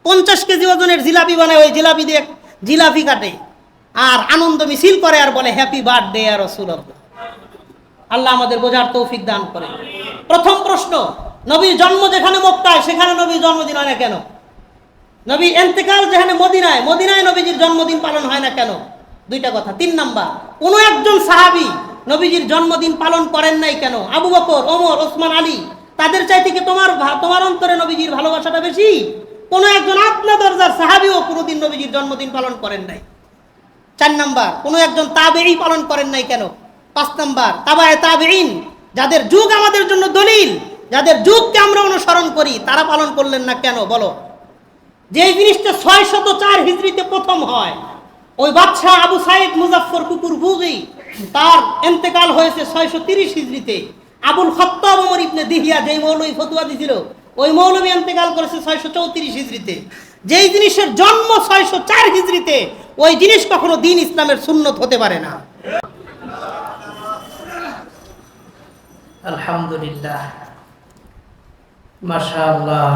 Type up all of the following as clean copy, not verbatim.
50 KG ওজনের জিলাপি বানায়, ওই জিলাপি দিয়ে জিলাপি কাটে আর আনন্দ মিছিল করে আর বলে হ্যাপি বার্থডে ইয়া রাসূলুল্লাহ। আল্লাহ আমাদের বোঝার তৌফিক দান করে। প্রথম প্রশ্ন, নবীর জন্ম যেখানে মক্কায় সেখানে নবীর জন্মদিন হয় না কেন? নবীর ইন্তেকাল যেখানে মদিনায়, মদিনায় নবীজির জন্মদিন পালন হয় না কেন? দুইটা কথা। 3 নাম্বার, কোনো একজন সাহাবী নবীজির জন্মদিন পালন করেন নাই কেন? আবু বকর, ওমর, ওসমান, আলী, তাদের চাইতে কি তোমার অন্তরে নবীজির ভালোবাসাটা বেশি? কোনো একজন আদনা দরজার সাহাবীও কোনোদিন নবীজির জন্মদিন পালন করেন নাই। 4 নাম্বার, কোনো একজন তাবেঈ পালন করেন নাই কেন? 5 নাম্বার, তাবায়ে তাবেঈন, যাদের যুগ আমাদের জন্য দলিল, যাদের যুগকে আমরা অনুসরণ করি, তারা পালন করলেন না কেন বলো? যে জিনিসটা 604 হিজরিতে প্রথম হয়, ওই বাদশাহ আবু সাইদ মুজাফফর কুকুরভুগি, তার ইন্তেকাল হয়েছে 630 হিজরিতে। আবুল খাত্তাব ওমর ইবনে দিহিয়া যেই মৌলবী ফতোয়া দিয়েছিল, ওই মৌলবী ইন্তেকাল করেছে 634 হিজরিতে। যেই জিনিসের জন্ম 604 হিজরিতে, ওই জিনিস কখনো দ্বীন ইসলামের সুন্নত হতে পারে না। আলহামদুলিল্লাহ, মাশাআল্লাহ।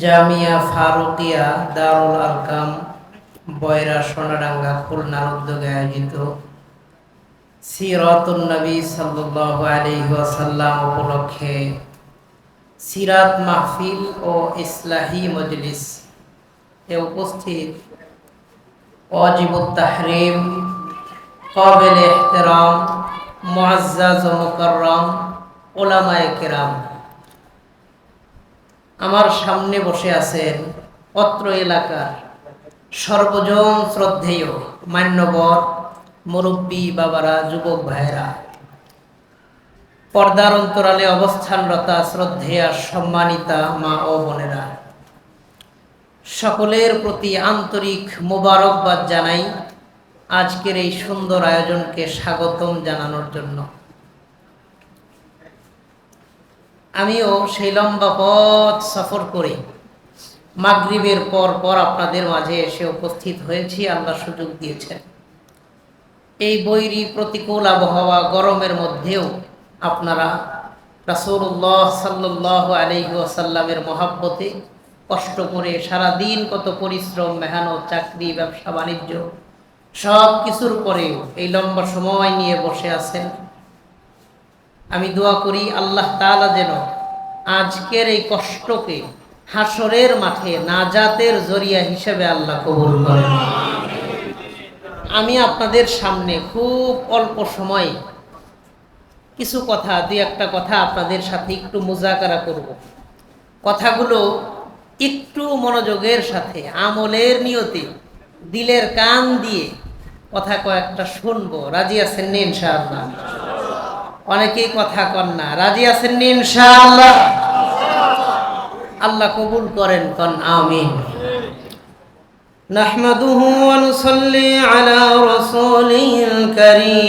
জামিয়া ফারুকিয়া দারুল আরকাম বয়রা সোনাডাঙ্গা খুলনার উদ্যোগে আয়োজিত সিরাতুন নবী সাল্লাল্লাহু আলাইহি ওয়াসাল্লাম উপলক্ষে সিরাত মাহফিল ও ইসলাহি মজলিস এ উপস্থিত ওয়াজিবুত তাহরিম, কাবিল ইহতিরাম, মুআজ্জাজ ও মুকাররম উলামায়ে কেরাম, আমার সামনে বসে আছেন অত্র এলাকার সর্বজন শ্রদ্ধেয় মান্যবর মুরব্বী বাবারা, যুবক ভাইরা, পর্দার অন্তরালে অবস্থানরতা শ্রদ্ধেয়া সম্মানিতা মা ও বোনেরা, সকলের প্রতি আন্তরিক মোবারকবাদ জানাই আজকের এই সুন্দর আয়োজনকে স্বাগতম জানানোর জন্য। আমিও সেই লম্বা পথ সফর করে মাগরিবের পর আপনাদের মাঝে এসে উপস্থিত হয়েছি। আল্লাহ সুযোগ দিয়েছেন। এই বৈরী প্রতিকূল আবহাওয়া গরমের মধ্যেও আপনারা রাসূলুল্লাহ সাল্লাল্লাহু আলাইহি ওয়াসাল্লামের মহাব্বতে কষ্ট করে সারাদিন কত পরিশ্রম, মেহনত, চাকরি, ব্যবসা বাণিজ্য সব কিছুর পরেও এই লম্বা সময় নিয়ে বসে আছেন। আমি দোয়া করি আল্লাহ তাআলা যেন আজকের এই কষ্টকে হাসরের মাঠে নাজাতের জরিয়া হিসেবে আল্লাহ কবুল করেন। আমি আপনাদের সামনে খুব অল্প সময় কিছু কথা, দুই একটা কথা আপনাদের সাথে একটু মুজাকারা করব। কথাগুলো একটু মনোযোগের সাথে, আমলের নিয়তে, দিলের কান দিয়ে কথা কয়েকটা শুনবো। রাজি আছেন নি ইনশাআল্লাহ? অনেকেই কথা কন না। রাজি আছেন নি ইনশাআল্লাহ? আল্লাহ কবুল করেন, কন আমিন। নাহমাদুহু ওয়া নুসাল্লি আলা রাসূলিল কারীম।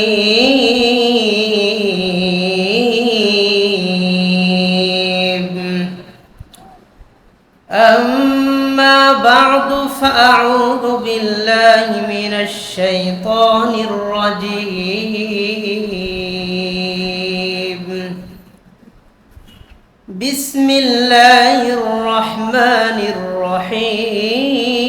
আম্মা বা'দু ফাআউযু বিল্লাহি মিনাশ শাইতানির রাজীম। বিসমিল্লাহির রহমানির রহিম।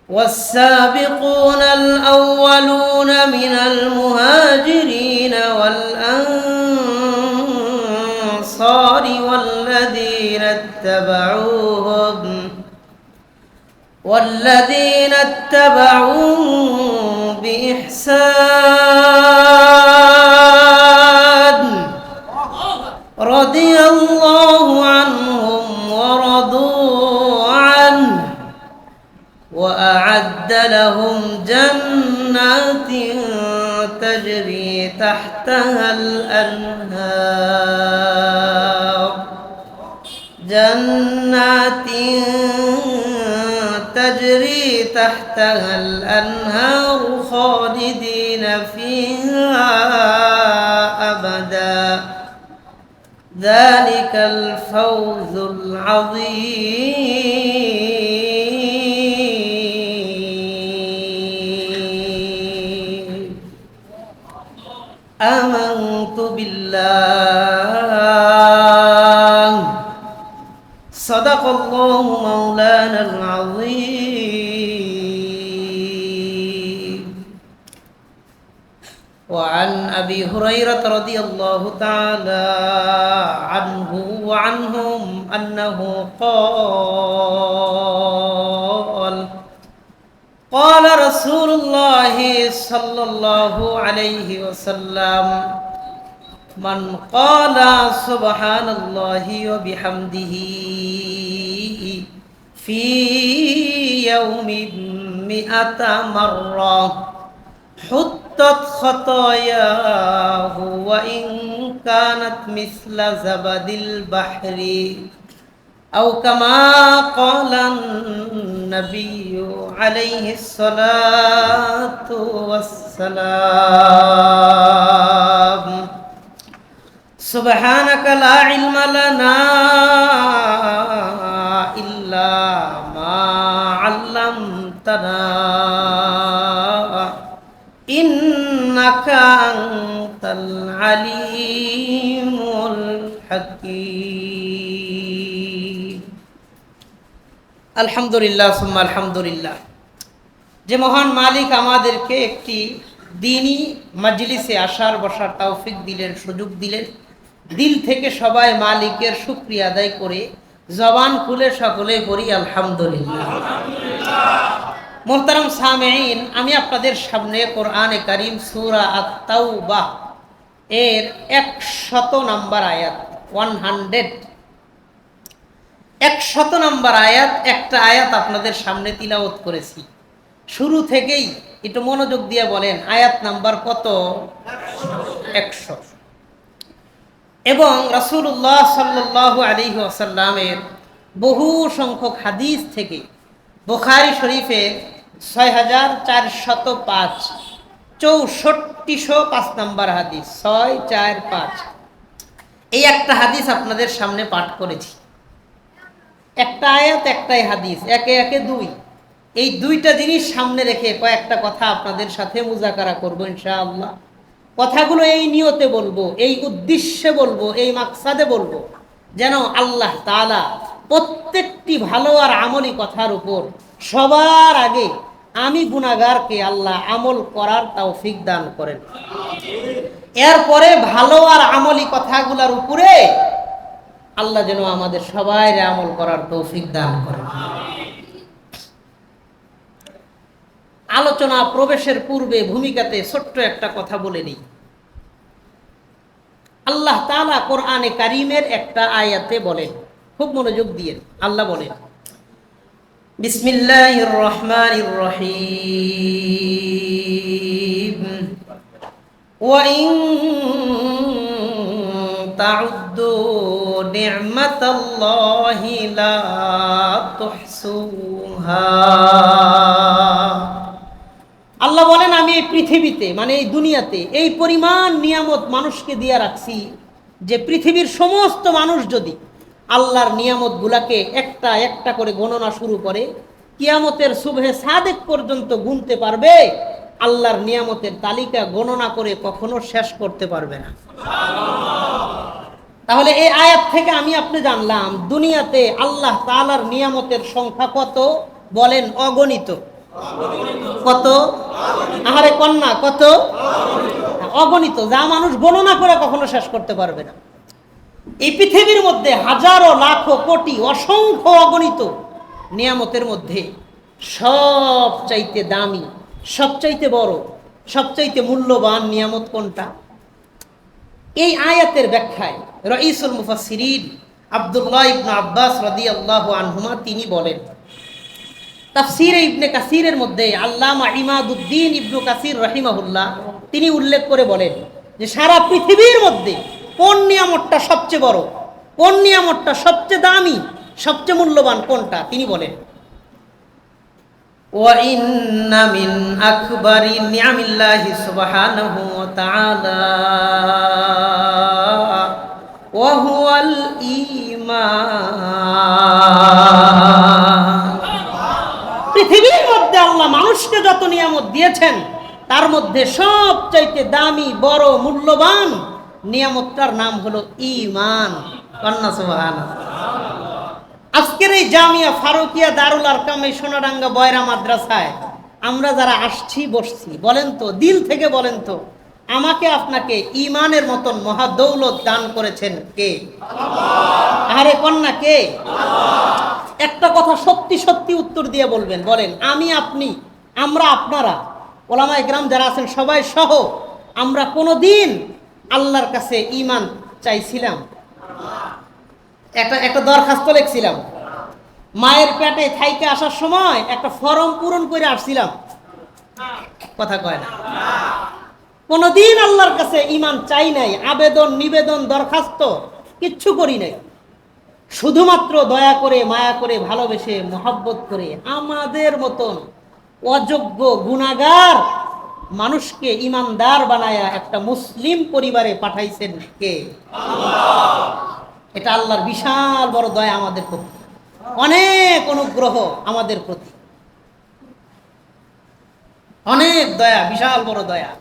والسابقون الأولون من المهاجرين والأنصار والذين اتبعوهم بإحسان رضي الله عنهم ورضوا عنه وأعد لهم جنات تجري تحتها الأنهار تجري تحتها الأنهار خالدين فيها أبدا ذلك الفوز العظيم. آمنت আমানতু বিল্লাহ সাদাকাল্লাহু মাওলানাল আযীম وعن أبي هريرة رضي الله تعالى عنه وعنهم أنه قال قال رسول الله صلى الله عليه وسلم من قال سبحان الله وبحمده في يوم 100 مرة حطت خطاياه وإن كانت مثل زبد البحر أو كما قال النبي عليه الصلاة والسلام سبحانك لا علم لنا إلا ما علمتنا إنك أنت العليم الحكيم আলহামদুলিল্লাহ সুম্মা আলহামদুলিল্লাহ। যে মহান মালিক আমাদেরকে একটি দ্বীনি মাজলিসে আসার বসার তৌফিক দিলেন, সুযোগ দিলেন, দিল থেকে সবাই মালিকের শুকরিয়া আদায় করে জবান খুলে সকলে পড়ি আলহামদুলিল্লাহ। মোহতারাম সামেঈন, আমি আপনাদের সামনে কোরআনে কারীম সূরা আত-তাওবাহ এর 100 নম্বর আয়াত 100 নম্বর আয়াত, একটা আয়াত আপনাদের সামনে তিলাওয়াত করেছি। শুরু থেকেই একটু মনোযোগ দিয়ে বলেন আয়াত নাম্বার কত? 100। এবং রাসূলুল্লাহ সাল্লাল্লাহু আলাইহি ওয়াসাল্লামের বহু সংখ্যক হাদিস থেকে বুখারী শরীফের 6405 6405 নম্বর হাদিস 645, এই একটা হাদিস আপনাদের সামনে পাঠ করেছি। একটা আয়াত একটাই হাদিস, একে একে দুই। এই দুইটা জিনিস সামনে রেখে কয়েকটা কথা আপনাদের সাথে মুযাকারা করব ইনশাআল্লাহ। কথাগুলো এই নিয়তে বলবো, এই উদ্দেশ্যে বলবো, এই মাকসাদে বলবো যেন আল্লাহ তাআলা প্রত্যেকটি ভালো আর আমলি কথার উপর সবার আগে আমি গুনাহগারকে আল্লাহ আমল করার তৌফিক দান করেন। এরপরে ভালো আর আমলি কথাগুলোর উপরে আল্লাহ যেন আমাদের সবাই আমল করার তৌফিক দান করেন। আলোচনা প্রবেশের পূর্বে ভূমিকাতে ছোট্ট একটা কথা বলে নিই। আল্লাহ তাআলা কোরআনে কারীমের একটা আয়াতে বলেন, খুব মনোযোগ দিয়ে, আল্লাহ বলেন বিসমিল্লাহির রহমানির রহিম ওয়া ইন তাউদ্দু নি'মাতাল্লাহি লা তুহসুহা। আল্লাহ বলেন আমি এই পৃথিবীতে মানে এই দুনিয়াতে এই পরিমাণ নিয়ামত মানুষকে দিয়ে রাখছি যে পৃথিবীর সমস্ত মানুষ যদি আল্লাহর নিয়ামতগুলাকে একটা একটা করে গণনা শুরু করে কিয়ামতের সুবহে সাদেক পর্যন্ত গুনতে পারবে, আল্লাহর নিয়ামতের তালিকা গণনা করে কখনো শেষ করতে পারবে না। তাহলে এই আয়াত থেকে আমি আপনি জানলাম দুনিয়াতে আল্লাহ তাআলার নিয়ামতের সংখ্যা কত? বলেন অগণিত। কত? আহারে কন্যা কত? অগণিত, যা মানুষ গণনা করে কখনো শেষ করতে পারবে না। এই পৃথিবীর মধ্যে হাজারো লাখো কোটি অসংখ্য অগণিত নিয়ামতের মধ্যে সবচাইতে দামি, সবচাইতে বড়, সবচাইতে মূল্যবান নিয়ামত কোনটা? এই আয়াতের ব্যাখ্যায় রাইসুল মুফাসসিরিন আব্দুল্লাহ ইবনে আব্বাস রাদিয়াল্লাহু আনহুমা তিনি বলেন, তাফসীরে ইবনে কাসিরের মধ্যে আল্লামা ইমাদুদ্দিন ইবনে কাসির রাহিমাহুল্লাহ তিনি উল্লেখ করে বলেন যে সারা পৃথিবীর মধ্যে কোন নিয়ামতটা সবচেয়ে বড়, কোন নিয়ামতটা সবচেয়ে দামি, সবচেয়ে মূল্যবান কোনটা? তিনি বলেন ওয়া ইন্না মিন আকবারি নিআমিল্লাহি সুবহানাহু ওয়া তাআলা ওয়া হুয়াল ঈমান। পৃথিবীর মধ্যে আল্লাহ মানুষকে যত নিয়ামত দিয়েছেন তার মধ্যে সবচাইতে দামি, বড়, মূল্যবান নিয়ামতটার নাম হলো ঈমান। কন্যা সুবহানাল্লাহ। আজকের এই জামিয়া ফারুকিয়া দারুল আরকাম এই সোনাডাঙ্গা বয়রা মাদ্রাসায় আমরা যারা আসছি বসছি, বলেন তো, দিল থেকে বলেন তো, আমাকে আপনাকে ঈমানের মতন মহাদৌলত দান করেছেন কে? আরে কন্যা, কে? একটা কথা সত্যি সত্যি উত্তর দিয়ে বলবেন। বলেন, আমি, আপনি, আমরা, আপনারা, ওলামায়ে কেরাম যারা আছেন সবাই সহ আমরা কোনোদিন আল্লাহর কাছে ঈমান চাইছিলাম? একটা দরখাস্ত লিখছিলাম, মায়ের পেটে থাইকে আসার সময় একটা ফর্ম পূরণ করে আসছিলাম? কথা কয় না। কোনোদিন আল্লাহর কাছে ঈমান চাই নাই, আবেদন নিবেদন দরখাস্ত কিচ্ছু করি নাই। শুধুমাত্র দয়া করে, মায়া করে, ভালোবেসে, মহব্বত করে আমাদের মতন অযোগ্য গুনাহগার মানুষকে ঈমানদার বানায়া একটা মুসলিম পরিবারে পাঠাইছেন কে? এটা আল্লাহর বিশাল বড় দয়া আমাদের প্রতি, অনেক অনুগ্রহ আমাদের প্রতি, অনেক দয়া, বিশাল বড় দয়া।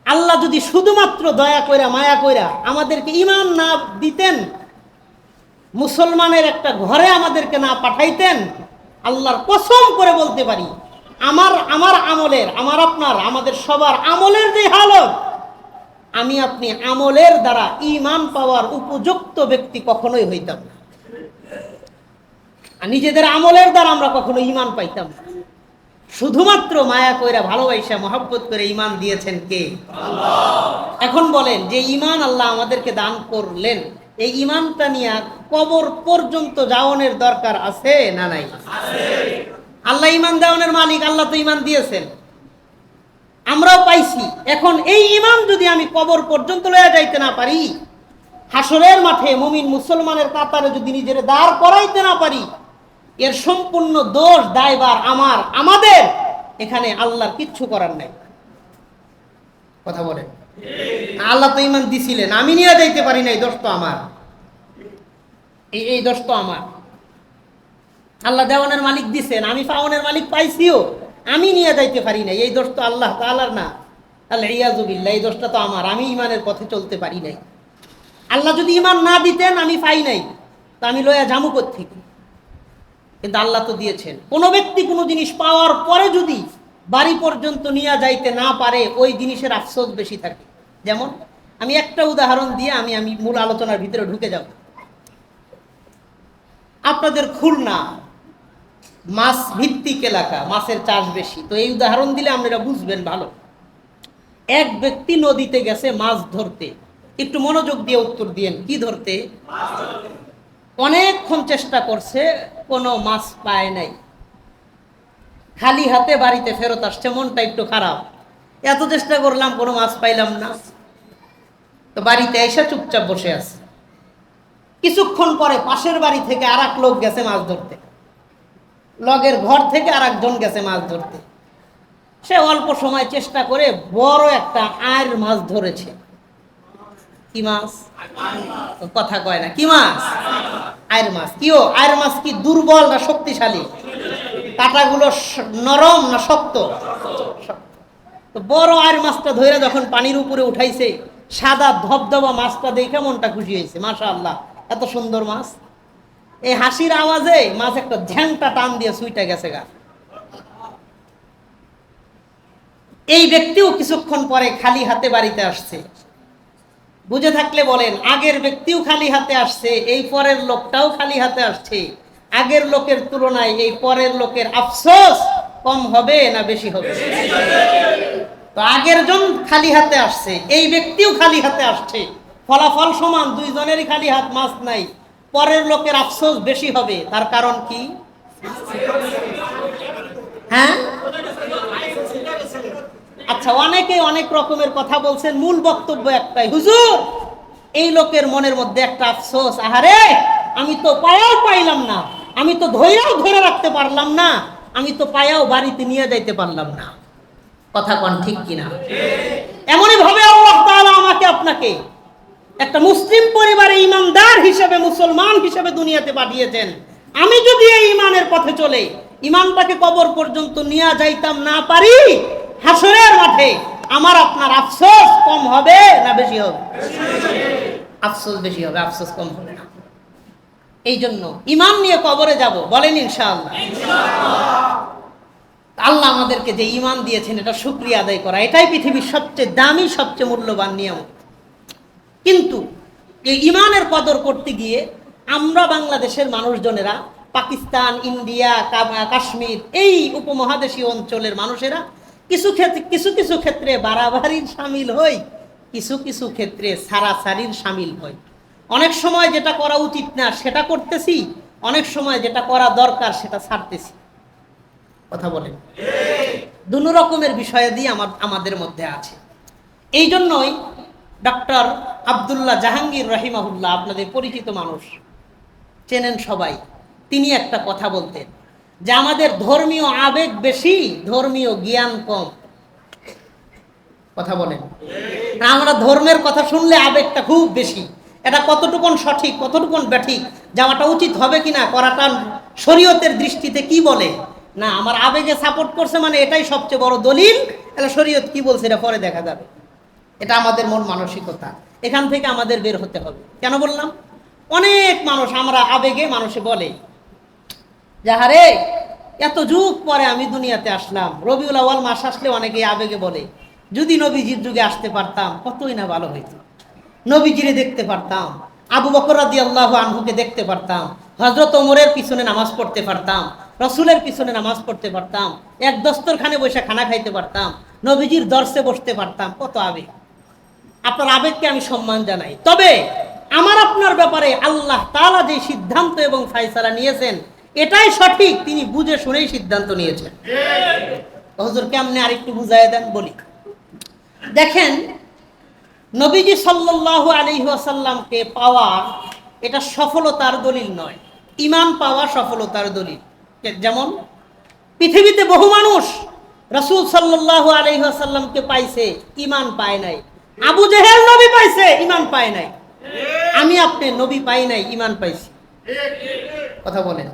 আল্লাহ যদি শুধুমাত্র দয়া কইরা মায়া কইরা আমাদেরকে ঈমান না দিতেন, মুসলমানের একটা ঘরে আমাদেরকে না পাঠাইতেন, আল্লাহর কসম করে বলতে পারি আমার আমলের, আমার আপনার, আমাদের সবার আমলের যে হালত, আমি আপনি আমলের দ্বারা ঈমান পাওয়ার উপযুক্ত ব্যক্তি কখনোই হইতাম না। আর নিজেদের আমলের দ্বারা আমরা কখনো ঈমান পাইতাম না। শুধুমাত্র মায়া কইরা, ভালোবাসা, মহব্বত করে ঈমান দিয়েছেন কে? আল্লাহ। এখন বলেন, যে ঈমান আল্লাহ আমাদেরকে দান করলেন, এই ঈমানটা নিয়ে কবর পর্যন্ত যাওয়ানোর দরকার আছে না নাই? আছে। আল্লাহ ঈমান দেওয়ানোর মালিক, আল্লাহ তো ঈমান দিয়েছেন, আমরাও পাইছি। এখন এই ঈমান যদি আমি কবর পর্যন্ত লইয়া যাইতে না পারি, হাসরের মাঠে মুমিন মুসলমানের কাতারে যদি নিজের দাঁড় করাইতে না পারি, এর সম্পূর্ণ দোষ দায়ভার আমাদের। এখানে আল্লাহর কিচ্ছু করার নাই। কথা বলেন, আল্লাহ তো ঈমান দিছিলেন, আমি নিয়ে যাইতে পারি নাই, দোষ তো আমার, এই দোষ তো আমার। আল্লাহ দেওয়ানের মালিক দিছেন, আমি পাওয়ানের মালিক পাইছিও, আমি নিয়ে যাইতে পারি নাই, এই দোষ তো আল্লাহ তাআলার না। আল্লাহ ইয়াযু বিল্লাহ, এই দোষটা তো আমার, আমি ঈমানের পথে চলতে পারি নাই। আল্লাহ যদি ঈমান না দিতেন, আমি পাই নাই, তো আমি লয়া যামু কোত্থেকে? কিন্তু আল্লাহ তো দিয়েছেন। কোনো ব্যক্তি কোনো জিনিস পাওয়ার পরে যদি বাড়ি পর্যন্ত নিয়ে যাইতে না পারে, ওই জিনিসের আফসোস বেশি থাকে। যেমন আমি একটা উদাহরণ দিয়ে আমি মূল আলোচনার ভিতরে ঢুকে যাব। আপনাদের খুলনা মাছ ভিত্তিক এলাকা, মাছের চাষ বেশি, তো এই উদাহরণ দিলে আপনারা বুঝবেন ভালো। এক ব্যক্তি নদীতে গেছে মাছ ধরতে, একটু মনোযোগ দিয়ে উত্তর দিয়েন, কি ধরতে? অনেকক্ষণ চেষ্টা করছে, কোনো মাছ পায় নাই, খালি হাতে বাড়িতে ফেরত আসছে, মনটা একটু খারাপ, এত চেষ্টা করলাম কোনো মাছ পাইলাম না। তো বাড়িতে এসে চুপচাপ বসে আছে। কিছুক্ষণ পরে পাশের বাড়ি থেকে আর এক লোক গেছে মাছ ধরতে, লগের ঘর থেকে আর একজন গেছে মাছ ধরতে। সে অল্প সময় চেষ্টা করে বড় একটা আয়ের মাছ ধরেছে। কি মাছ? কথা কয় না, কি মাছ? আয়ের মাছ। কিও আয়ের মাছ কি দুর্বল না শক্তিশালী? কাঁটাগুলো নরম না শক্ত? তো বড় আয়ের মাছটা ধরে যখন পানির উপরে উঠাইছে, সাদা ধবধবা মাছটা দেখে মনটা খুশি হয়েছে, মাশাআল্লাহ এত সুন্দর মাছ। এই হাসির আওয়াজে মাছ একটা ঝ্যাংটা টান দিয়ে সুইটা গেছে গা। এই ব্যক্তিও কিছুক্ষণ পরে খালি হাতে বাড়িতে আসছে। বুঝে থাকলে বলেন, আগের ব্যক্তিও খালি হাতে আসছে, এই পরের লোকটাও খালি হাতে আসছে। আগের লোকের তুলনায় এই পরের লোকের আফসোস কম হবে না বেশি হবে? তো আগের জন খালি হাতে আসছে, এই ব্যক্তিও খালি হাতে আসছে, ফলাফল সমান, দুইজনেরই খালি হাত, মাছ নাই। পরের লোকের আফসোস বেশি হবে, তার কারণ কি? হ্যাঁ, আচ্ছা, অনেকে অনেক রকমের কথা বলছেন, মূল বক্তব্য একটাই, হুজুর এই লোকের মনের মধ্যে একটা আফসোস, আহারে আমি তো পায়াও পাইলাম না, আমি তো ধৈর্যও ধরে রাখতে পারলাম না, আমি তো পায়াও বাড়িতে নিয়ে যাইতে পারলাম না। কথা কোন ঠিক কিনা? এমনই ভাবে আল্লাহ তাআলা আমাকে আপনাকে একটা মুসলিম পরিবারে ইমানদার হিসেবে, মুসলমান হিসেবে দুনিয়াতে পাঠিয়েছেন। আমি যদি এই ইমানের পথে চলে ইমানটাকে কবর পর্যন্ত নিয়ে যাইতাম না পারি, হাসরের মাঠে আমার আপনার আফসোস কম হবে না বেশি হবে? আফসোস বেশি হবে, আফসোস কম হবে না। এই জন্য ঈমান নিয়ে কবরে যাব, বলেন ইনশাআল্লাহ। আল্লাহ আমাদেরকে যে ঈমান দিয়েছেন এটা শুকরিয়া আদায় করা, এটাই পৃথিবীর সবচেয়ে দামি, সবচেয়ে মূল্যবান নিয়ামত। কিন্তু এই ঈমানের কদর করতে গিয়ে আমরা বাংলাদেশের মানুষজনেরা, পাকিস্তান, ইন্ডিয়া, কাশ্মীর, এই উপমহাদেশীয় অঞ্চলের মানুষেরা কিছু কিছু ক্ষেত্রে বাড়াবাড়ির সামিল হই, কিছু কিছু ক্ষেত্রে সারাসারির সামিল হই। অনেক সময় যেটা করা উচিত না সেটা করতেছি, অনেক সময় যেটা করা দরকার সেটা ছাড়তেছি। কথা বলেন, দুনো রকমের বিষয় দিয়ে আমাদের মধ্যে আছে। এই জন্যই ডক্টর আব্দুল্লাহ জাহাঙ্গীর রাহিমাহুল্লাহ, আপনাদের পরিচিত মানুষ, চেনেন সবাই, তিনি একটা কথা বলতেন যে আমাদের ধর্মীয় আবেগ বেশি, ধর্মীয় জ্ঞান কম। কথা বলেন, আমরা ধর্মের কথা শুনলে আবেগটা খুব বেশি, এটা কতটুকুন সঠিক, কতটুকুন ব্যাঠিক, যাওয়াটা উচিত হবে কিনা, করাটা শরীয়তের দৃষ্টিতে কি বলে, না আমার আবেগে সাপোর্ট করছে মানে এটাই সবচেয়ে বড় দলিল, এটা শরীয়ত কি বলছে এটা পরে দেখা যাবে। এটা আমাদের মন মানসিকতা, এখান থেকে আমাদের বের হতে হবে। কেন বললাম? অনেক মানুষ আমরা আবেগে মানুষে বলে যাহারে এত যুগ পরে আমি দুনিয়াতে আসলাম, রবিউল আউয়াল মাস আসলে অনেকে আবেগে বলে যদি নবীজির যুগে আসতে পারতাম কতই না ভালো হইতো, নবীজিরে দেখতে পারতাম, আবু বকর রাদিয়াল্লাহু আনহুকে দেখতে পারতাম, হযরত ওমরের পিছনে নামাজ পড়তে পারতাম, রসুলের পিছনে নামাজ পড়তে পারতাম, এক দস্তরখানে বসে খানা খাইতে পারতাম, নবীজির দর্শে বসতে পারতাম। কত আবেগ! আপনার আবেগকে আমি সম্মান জানাই, তবে আমার আপনার ব্যাপারে আল্লাহ তাআলা যে সিদ্ধান্ত এবং ফায়সালা নিয়েছেন এটাই সঠিক, তিনি বুঝে শুনেই সিদ্ধান্ত নিয়েছেন। হুজুর কেমনে আরেকটু বুঝায় দেন বলি। দেখেন, নবীজি সাল্লাল্লাহু আলাইহি ওয়াসাল্লামকে পাওয়া এটা সফলতার দলিল নয়, ঈমান পাওয়া সফলতার দলিল। যেমন পৃথিবীতে বহু মানুষ রাসূল সাল্লাল্লাহু আলাইহি ওয়াসাল্লামকে পাইছে, ঈমান পায় নাই। আবু জেহেল নবী পাইছে, ঈমান পায় নাই। আমি আপনি নবী পাই নাই, ঈমান পাইছি। কথা বলেন,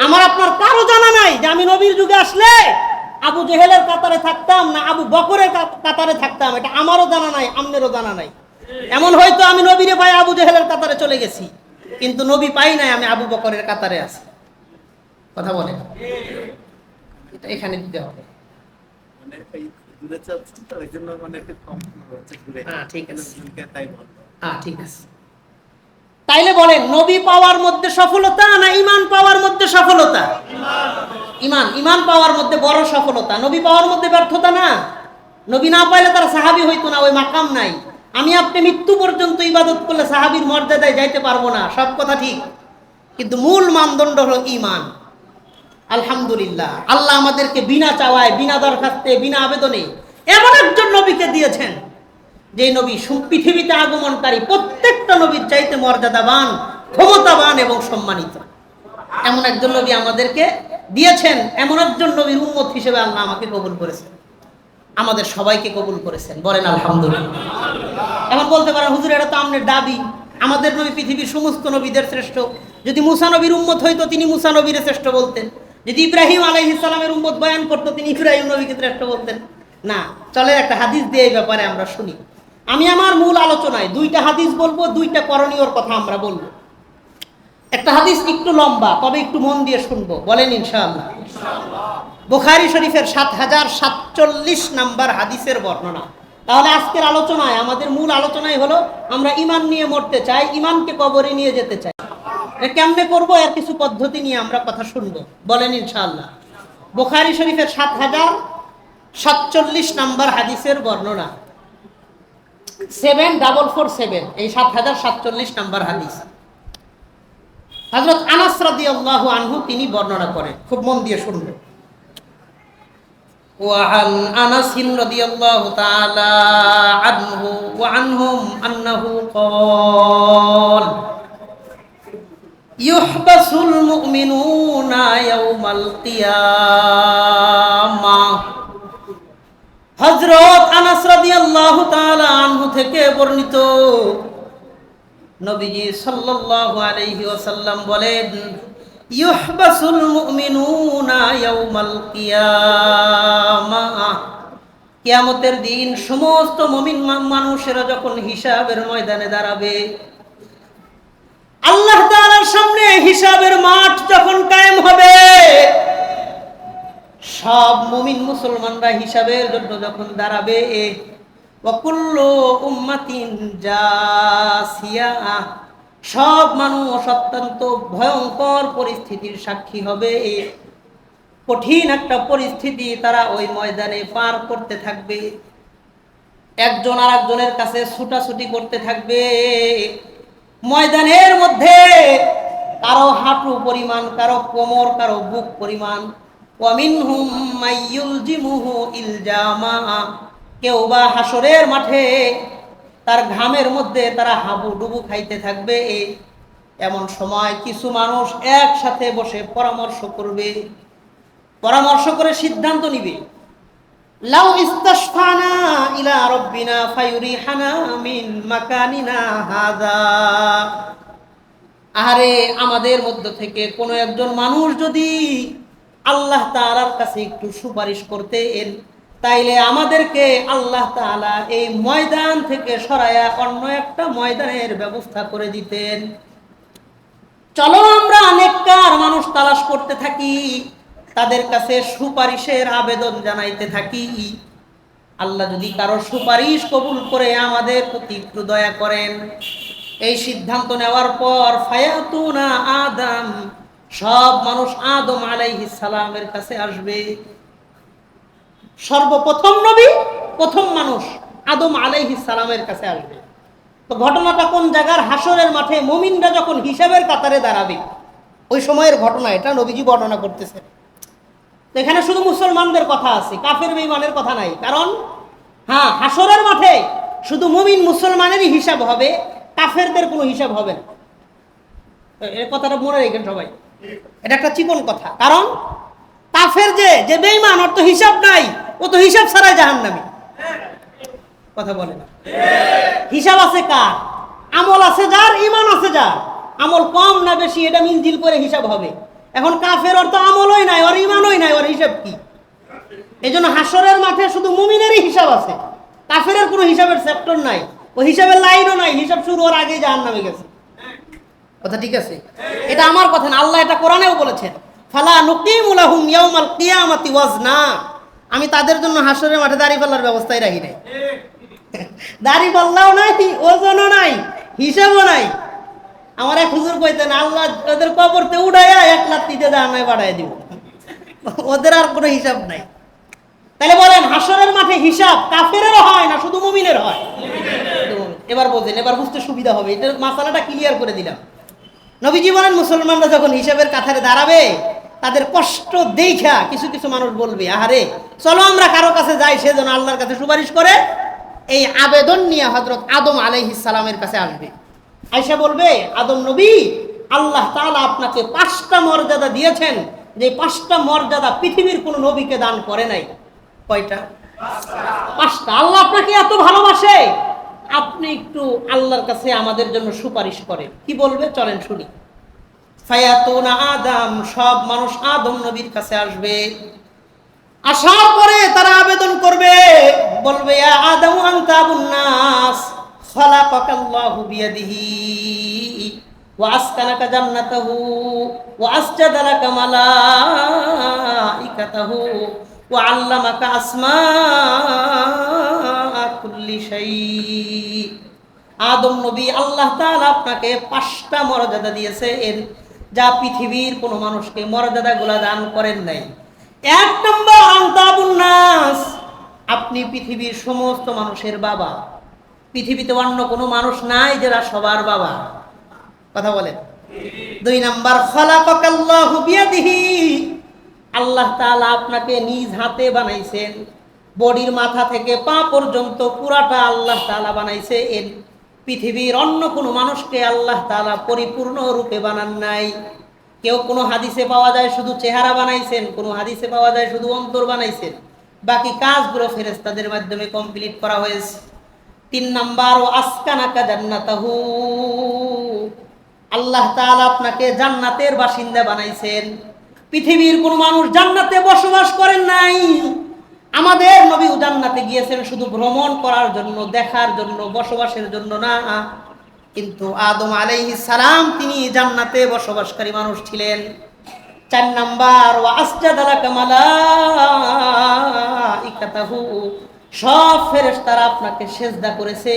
আমার আপনার কারো জানা নাই যে আমি নবীর যুগে আসলে আবু জেহেলের কাতারে থাকতাম না আবু বকরের কাতারে থাকতাম, এটা আমারও জানা নাই, আপনারও জানা নাই। এমন হয়তো আমি নবীরে পাই আবু জেহেলের কাতারে চলে গেছি, কিন্তু নবী পাই নাই, আমি আবু বকরের কাতারে আছি। কথা বলেন, এটা এখানে দিতে হবে। ঠিক আছে, তাইলে বলেন নবী পাওয়ার মধ্যে সফলতা না ঈমান পাওয়ার মধ্যে সফলতা? ঈমান পাওয়ার মধ্যে বড় সফলতা, নবী পাওয়ার মধ্যে ব্যর্থতা না। নবী না পাইলে তারা সাহাবী হইতো না, ওই মাকাম নাই। আমি আপনি মৃত্যু পর্যন্ত ইবাদত করলে সাহাবীর মর্যাদায় যাইতে পারবো না, সব কথা ঠিক, কিন্তু মূল মানদণ্ড হলো ঈমান। আলহামদুলিল্লাহ, আল্লাহ আমাদেরকে বিনা চাওয়ায়, বিনা দরখাস্তে, বিনা আবেদনে এমন একজন নবীকে দিয়েছেন যে নবী পৃথিবীতে আগমনকারী প্রত্যেকটা নবীর চাইতে মর্যাদাবান, ক্ষমতাবান এবং সম্মানিত। এমন একজন নবী আমাদেরকে দিয়েছেন, এমন একজন নবীর উম্মত হিসেবে আল্লাহ আমাকে কবুল করেছেন, আমাদের সবাইকে কবুল করেছেন। বলেন আলহামদুলিল্লাহ। এখন বলতে পারেন হুজুর এটা তো আপনার দাবি, আমাদের নবী পৃথিবীর সমস্ত নবীদের শ্রেষ্ঠ। যদি মুসা নবীর উম্মত হইতো তিনি মুসা নবীর শ্রেষ্ঠ বলতেন, যদি ইব্রাহিম আলাইহিস সালামের উম্মত বয়ান করতো তিনি ইব্রাহিম নবীকে শ্রেষ্ঠ বলতেন না। চলে একটা হাদিস দিয়ে এই ব্যাপারে আমরা শুনি। আমি আমার মূল আলোচনায় দুইটা হাদিস বলবো, দুইটা করণীয়র কথা আমরা বলবো। একটা হাদিস একটু লম্বা, তবে একটু মন দিয়ে শুনবো, বলেন ইনশাআল্লাহ। বুখারী শরীফের ৭০৪৭ নাম্বার হাদিসের বর্ণনা। তাহলে আজকের আলোচনায়, আমাদের মূল আলোচনায় হলো আমরা ঈমান নিয়ে মরতে চাই, ঈমানকে কবরে নিয়ে যেতে চাই। এটা কেমনে করবো এর কিছু পদ্ধতি নিয়ে আমরা কথা শুনবো, বলেন ইনশাআল্লাহ। বুখারী শরীফের ৭০৪৭ নাম্বার হাদিসের বর্ণনা, 7447, এই ৭০৪৭ নাম্বার হাদিস। হযরত আনাস রাদিয়াল্লাহু আনহু তিনি বর্ণনা করেন, খুব মন দিয়ে শুনবেন। وعن أنس رضي الله تعالى عنه وعنهم أنه قال يحبس المؤمنون يوم القيامة। হযরত আনাস রাদিয়াল্লাহু তাআলা আনহু থেকে বর্ণিত, নবীজি সাল্লাল্লাহু আলাইহি ওয়াসাল্লাম বলেন ইউহবাসুল মুমিনুনা ইয়াউমাল কিয়ামাহ, কিয়ামতের দিন সমস্ত মুমিন মানুষেরা যখন হিসাবের ময়দানে দাঁড়াবে, আল্লাহ তাআলার সামনে হিসাবের মাঠ যখন কায়েম হবে, সব মুমিন মুসলমানরা হিসাবের জন্য যখন দাঁড়াবে, ওয়া কুল্লু উম্মাতিন জাসিয়া, সব মানুষ অত্যন্ত ভয়ঙ্কর পরিস্থিতির সাক্ষী হবে। কঠিন একটা পরিস্থিতি তারা ওই ময়দানে পার করতে থাকবে। একজন আর একজনের কাছে ছুটাছুটি করতে থাকবে। ময়দানের মধ্যে কারো হাঁটু পরিমাণ, কারো কোমর, কারো বুক পরিমাণ। ওয়ামিনহুম মাইয়ুলজিমুহু ইলজামা, কেউ বা হাসরের মাঠে তার ঘামের মধ্যে তারা হাবুডুবু খাইতে থাকবে। এমন সময় কিছু মানুষ একসাথে বসে পরামর্শ করবে, পরামর্শ করে সিদ্ধান্ত নিবে, লাউ ইস্তাশফানা ইলা রাব্বিনা ফায়ুরিহানা মিন মাকানিনা হাযা, আরে আমাদের মধ্য থেকে কোনো একজন মানুষ যদি আল্লাহ তাআলার কাছে একটু সুপারিশ করতেন, তাইলে আমাদেরকে আল্লাহ তাআলা এই ময়দান থেকে সরায়া অন্য একটা ময়দানের ব্যবস্থা করে দিতেন। চলো আমরা নেককার মানুষ তালাশ করতে থাকি, তাদের কাছে সুপারিশের আবেদন জানাইতে থাকি। আল্লাহ যদি কারো সুপারিশ কবুল করে আমাদের প্রতি একটু দয়া করেন। এই সিদ্ধান্ত নেওয়ার পর ফায়াতুনা আদম, সব মানুষ আদম আলাইহিস সালামের কাছে আসবে। সর্বপ্রথম নবী, প্রথম মানুষ আদম আলাইহিস সালামের কাছে আসবে। তো ঘটনাটা কোন জায়গার? হাসরের মাঠে মুমিনরা যখন হিসাবের কাতারে দাঁড়াবে, ওই সময়ের ঘটনা এটা নবীজি বর্ণনা করতেছেন। তো এখানে শুধু মুসলমানদের কথা আছে, কাফের বেঈমানের কথা নাই। কারণ হ্যাঁ, হাসরের মাঠে শুধু মুমিন মুসলমানেরই হিসাব হবে, কাফেরদের কোনো হিসাব হবে না। এই কথাটা মনে রেখেন সবাই, এটা একটা চিকন কথা। কারণ কাফের যে বেঈমান, ওর তো হিসাব নাই, ও তো হিসাব ছাড়াই জাহান্নামী। কথা বলে না? হিসাব আছে কার? আমল আছে যার, ঈমান আছে যার। আমল কম না বেশি এটা মিলজিল করে হিসাব হবে। এখন কাফের ওর তো আমলই নাই, ওর ঈমানই নাই, ওর হিসাব কি? এজন্য হাসরের মাঠে শুধু মুমিনেরই হিসাব আছে, কাফের কোনো হিসাবের চ্যাপ্টার নাই, ও হিসাবের লাইনও নাই। হিসাব শুরু হওয়ার আগেই জাহান্নামে গেছে। কথা ঠিক আছে? এটা আমার কথা না, আল্লাহ এটা কোরআনেও বলেছেন, ফালা নুকিমু লাহুম ইয়াউমাল কিয়ামাতি ওয়াজনা, আমি তাদের জন্য হাসরের মাঠে দাড়ি পাল্লার ব্যবস্থাই রাখি নাই। দাড়ি পাল্লাও নাই, ওজনও নাই, হিসাবও নাই। আমার এক হুজুর কইতেন, আল্লাহ ওদের কবরতে উঠাইয়া এক লাত্তিতে জাহান্নামে পাঠায় দিব, ওদের আর কোনো হিসাব নাই। তাহলে বলেন, হাসরের মাঠে হিসাব কাফেরেরও হয় না শুধু মুমিনের হয়? এবার বোঝেন, এবার বুঝতে সুবিধা হবে। এটা মাসালাটা ক্লিয়ার করে দিলাম। নবীজি বলেন, মুসলমানরা যখন হিসাবের কাতারে দাঁড়াবে, তাদের কষ্ট দেখা কিছু কিছু মানুষ বলবে, আহারে চলো আমরা কারো কাছে যাই, সে যেন আল্লাহর কাছে সুপারিশ করে। এই আবেদন নিয়ে হযরত আদম আলাইহিস সালামের কাছে আসবে। আয়েশা বলবে, আদম নবী, আল্লাহ তাআলা আপনাকে 5টা মর্যাদা দিয়েছেন, যে 5টা মর্যাদা পৃথিবীর কোনো নবীকে দান করে নাই। কয়টা? 5টা। আল্লাহ আপনাকে এত ভালোবাসে, আপনি একটু আল্লাহর কাছে আমাদের জন্য সুপারিশ করেন। কি বলবে চলেন শুনি। ফায়াতুনা আদম, সব মানুষ আদম নবীর কাছে আসবে। আসার পরে তারা আবেদন করবে, বলবে, ইয়া আদম আনতা আবুন নাস, খালাকাকাল্লাহু বিয়াদিহি ওয়া আসকানাকা জান্নাতাহু ওয়া আসজাদা লাকা মালাইকাতাহু ওয়া আল্লামাকা আসমাআ কুল্লি শাই। আদম নবী, আল্লাহ তাআলা আপনাকে 5টা মর্যাদা দিয়েছেন, যা পৃথিবীর কোনো মানুষকে মর্যাদাগুলো দান করেন নাই। 1 নম্বর, আনতা আবুন নাস, আপনি পৃথিবীর সমস্ত মানুষের বাবা। পৃথিবীতে অন্য কোনো মানুষ নাই যারা সবার বাবা। কথা বলেন। 2 নম্বর, খালাকাকাল্লাহু বিয়াদিহি, আল্লাহ তাআলা আপনাকে নিজ হাতে বানাইছেন। বডির মাথা থেকে পা পর্যন্ত পুরাটা আল্লাহ তাআলা বানাইছেন। পৃথিবীর অন্য কোনো মানুষকে আল্লাহ তাআলা পরিপূর্ণ রূপে বানান নাই। কেউ কোনো হাদিসে পাওয়া যায় শুধু চেহারা বানাইছেন, কোনো হাদিসে পাওয়া যায় শুধু অন্তর বানাইছেন, বাকি কাজগুলো ফেরেশতাদের মাধ্যমে কমপ্লিট করা হয়েছে। 3 নাম্বার, ও আসকানাকা জান্নাতাহু, আল্লাহ তাআলা আপনাকে জান্নাতের বাসিন্দা বানাইছেন। পৃথিবীর কোনো মানুষ জান্নাতে বসবাস করেন নাই। আমাদের নবী জান্নাতে গিয়েছেন শুধু ভ্রমণ করার জন্য, দেখার জন্য, বসবাসের জন্য না। কিন্তু আদম আলাইহিস সালাম তিনি জান্নাতে বসবাসকারী মানুষ ছিলেন। 4 নাম্বার, ওয়া আসজাদা লাকা মালাইকাতাহু, সব ফেরেশতারা আপনাকে সেজদা করেছে।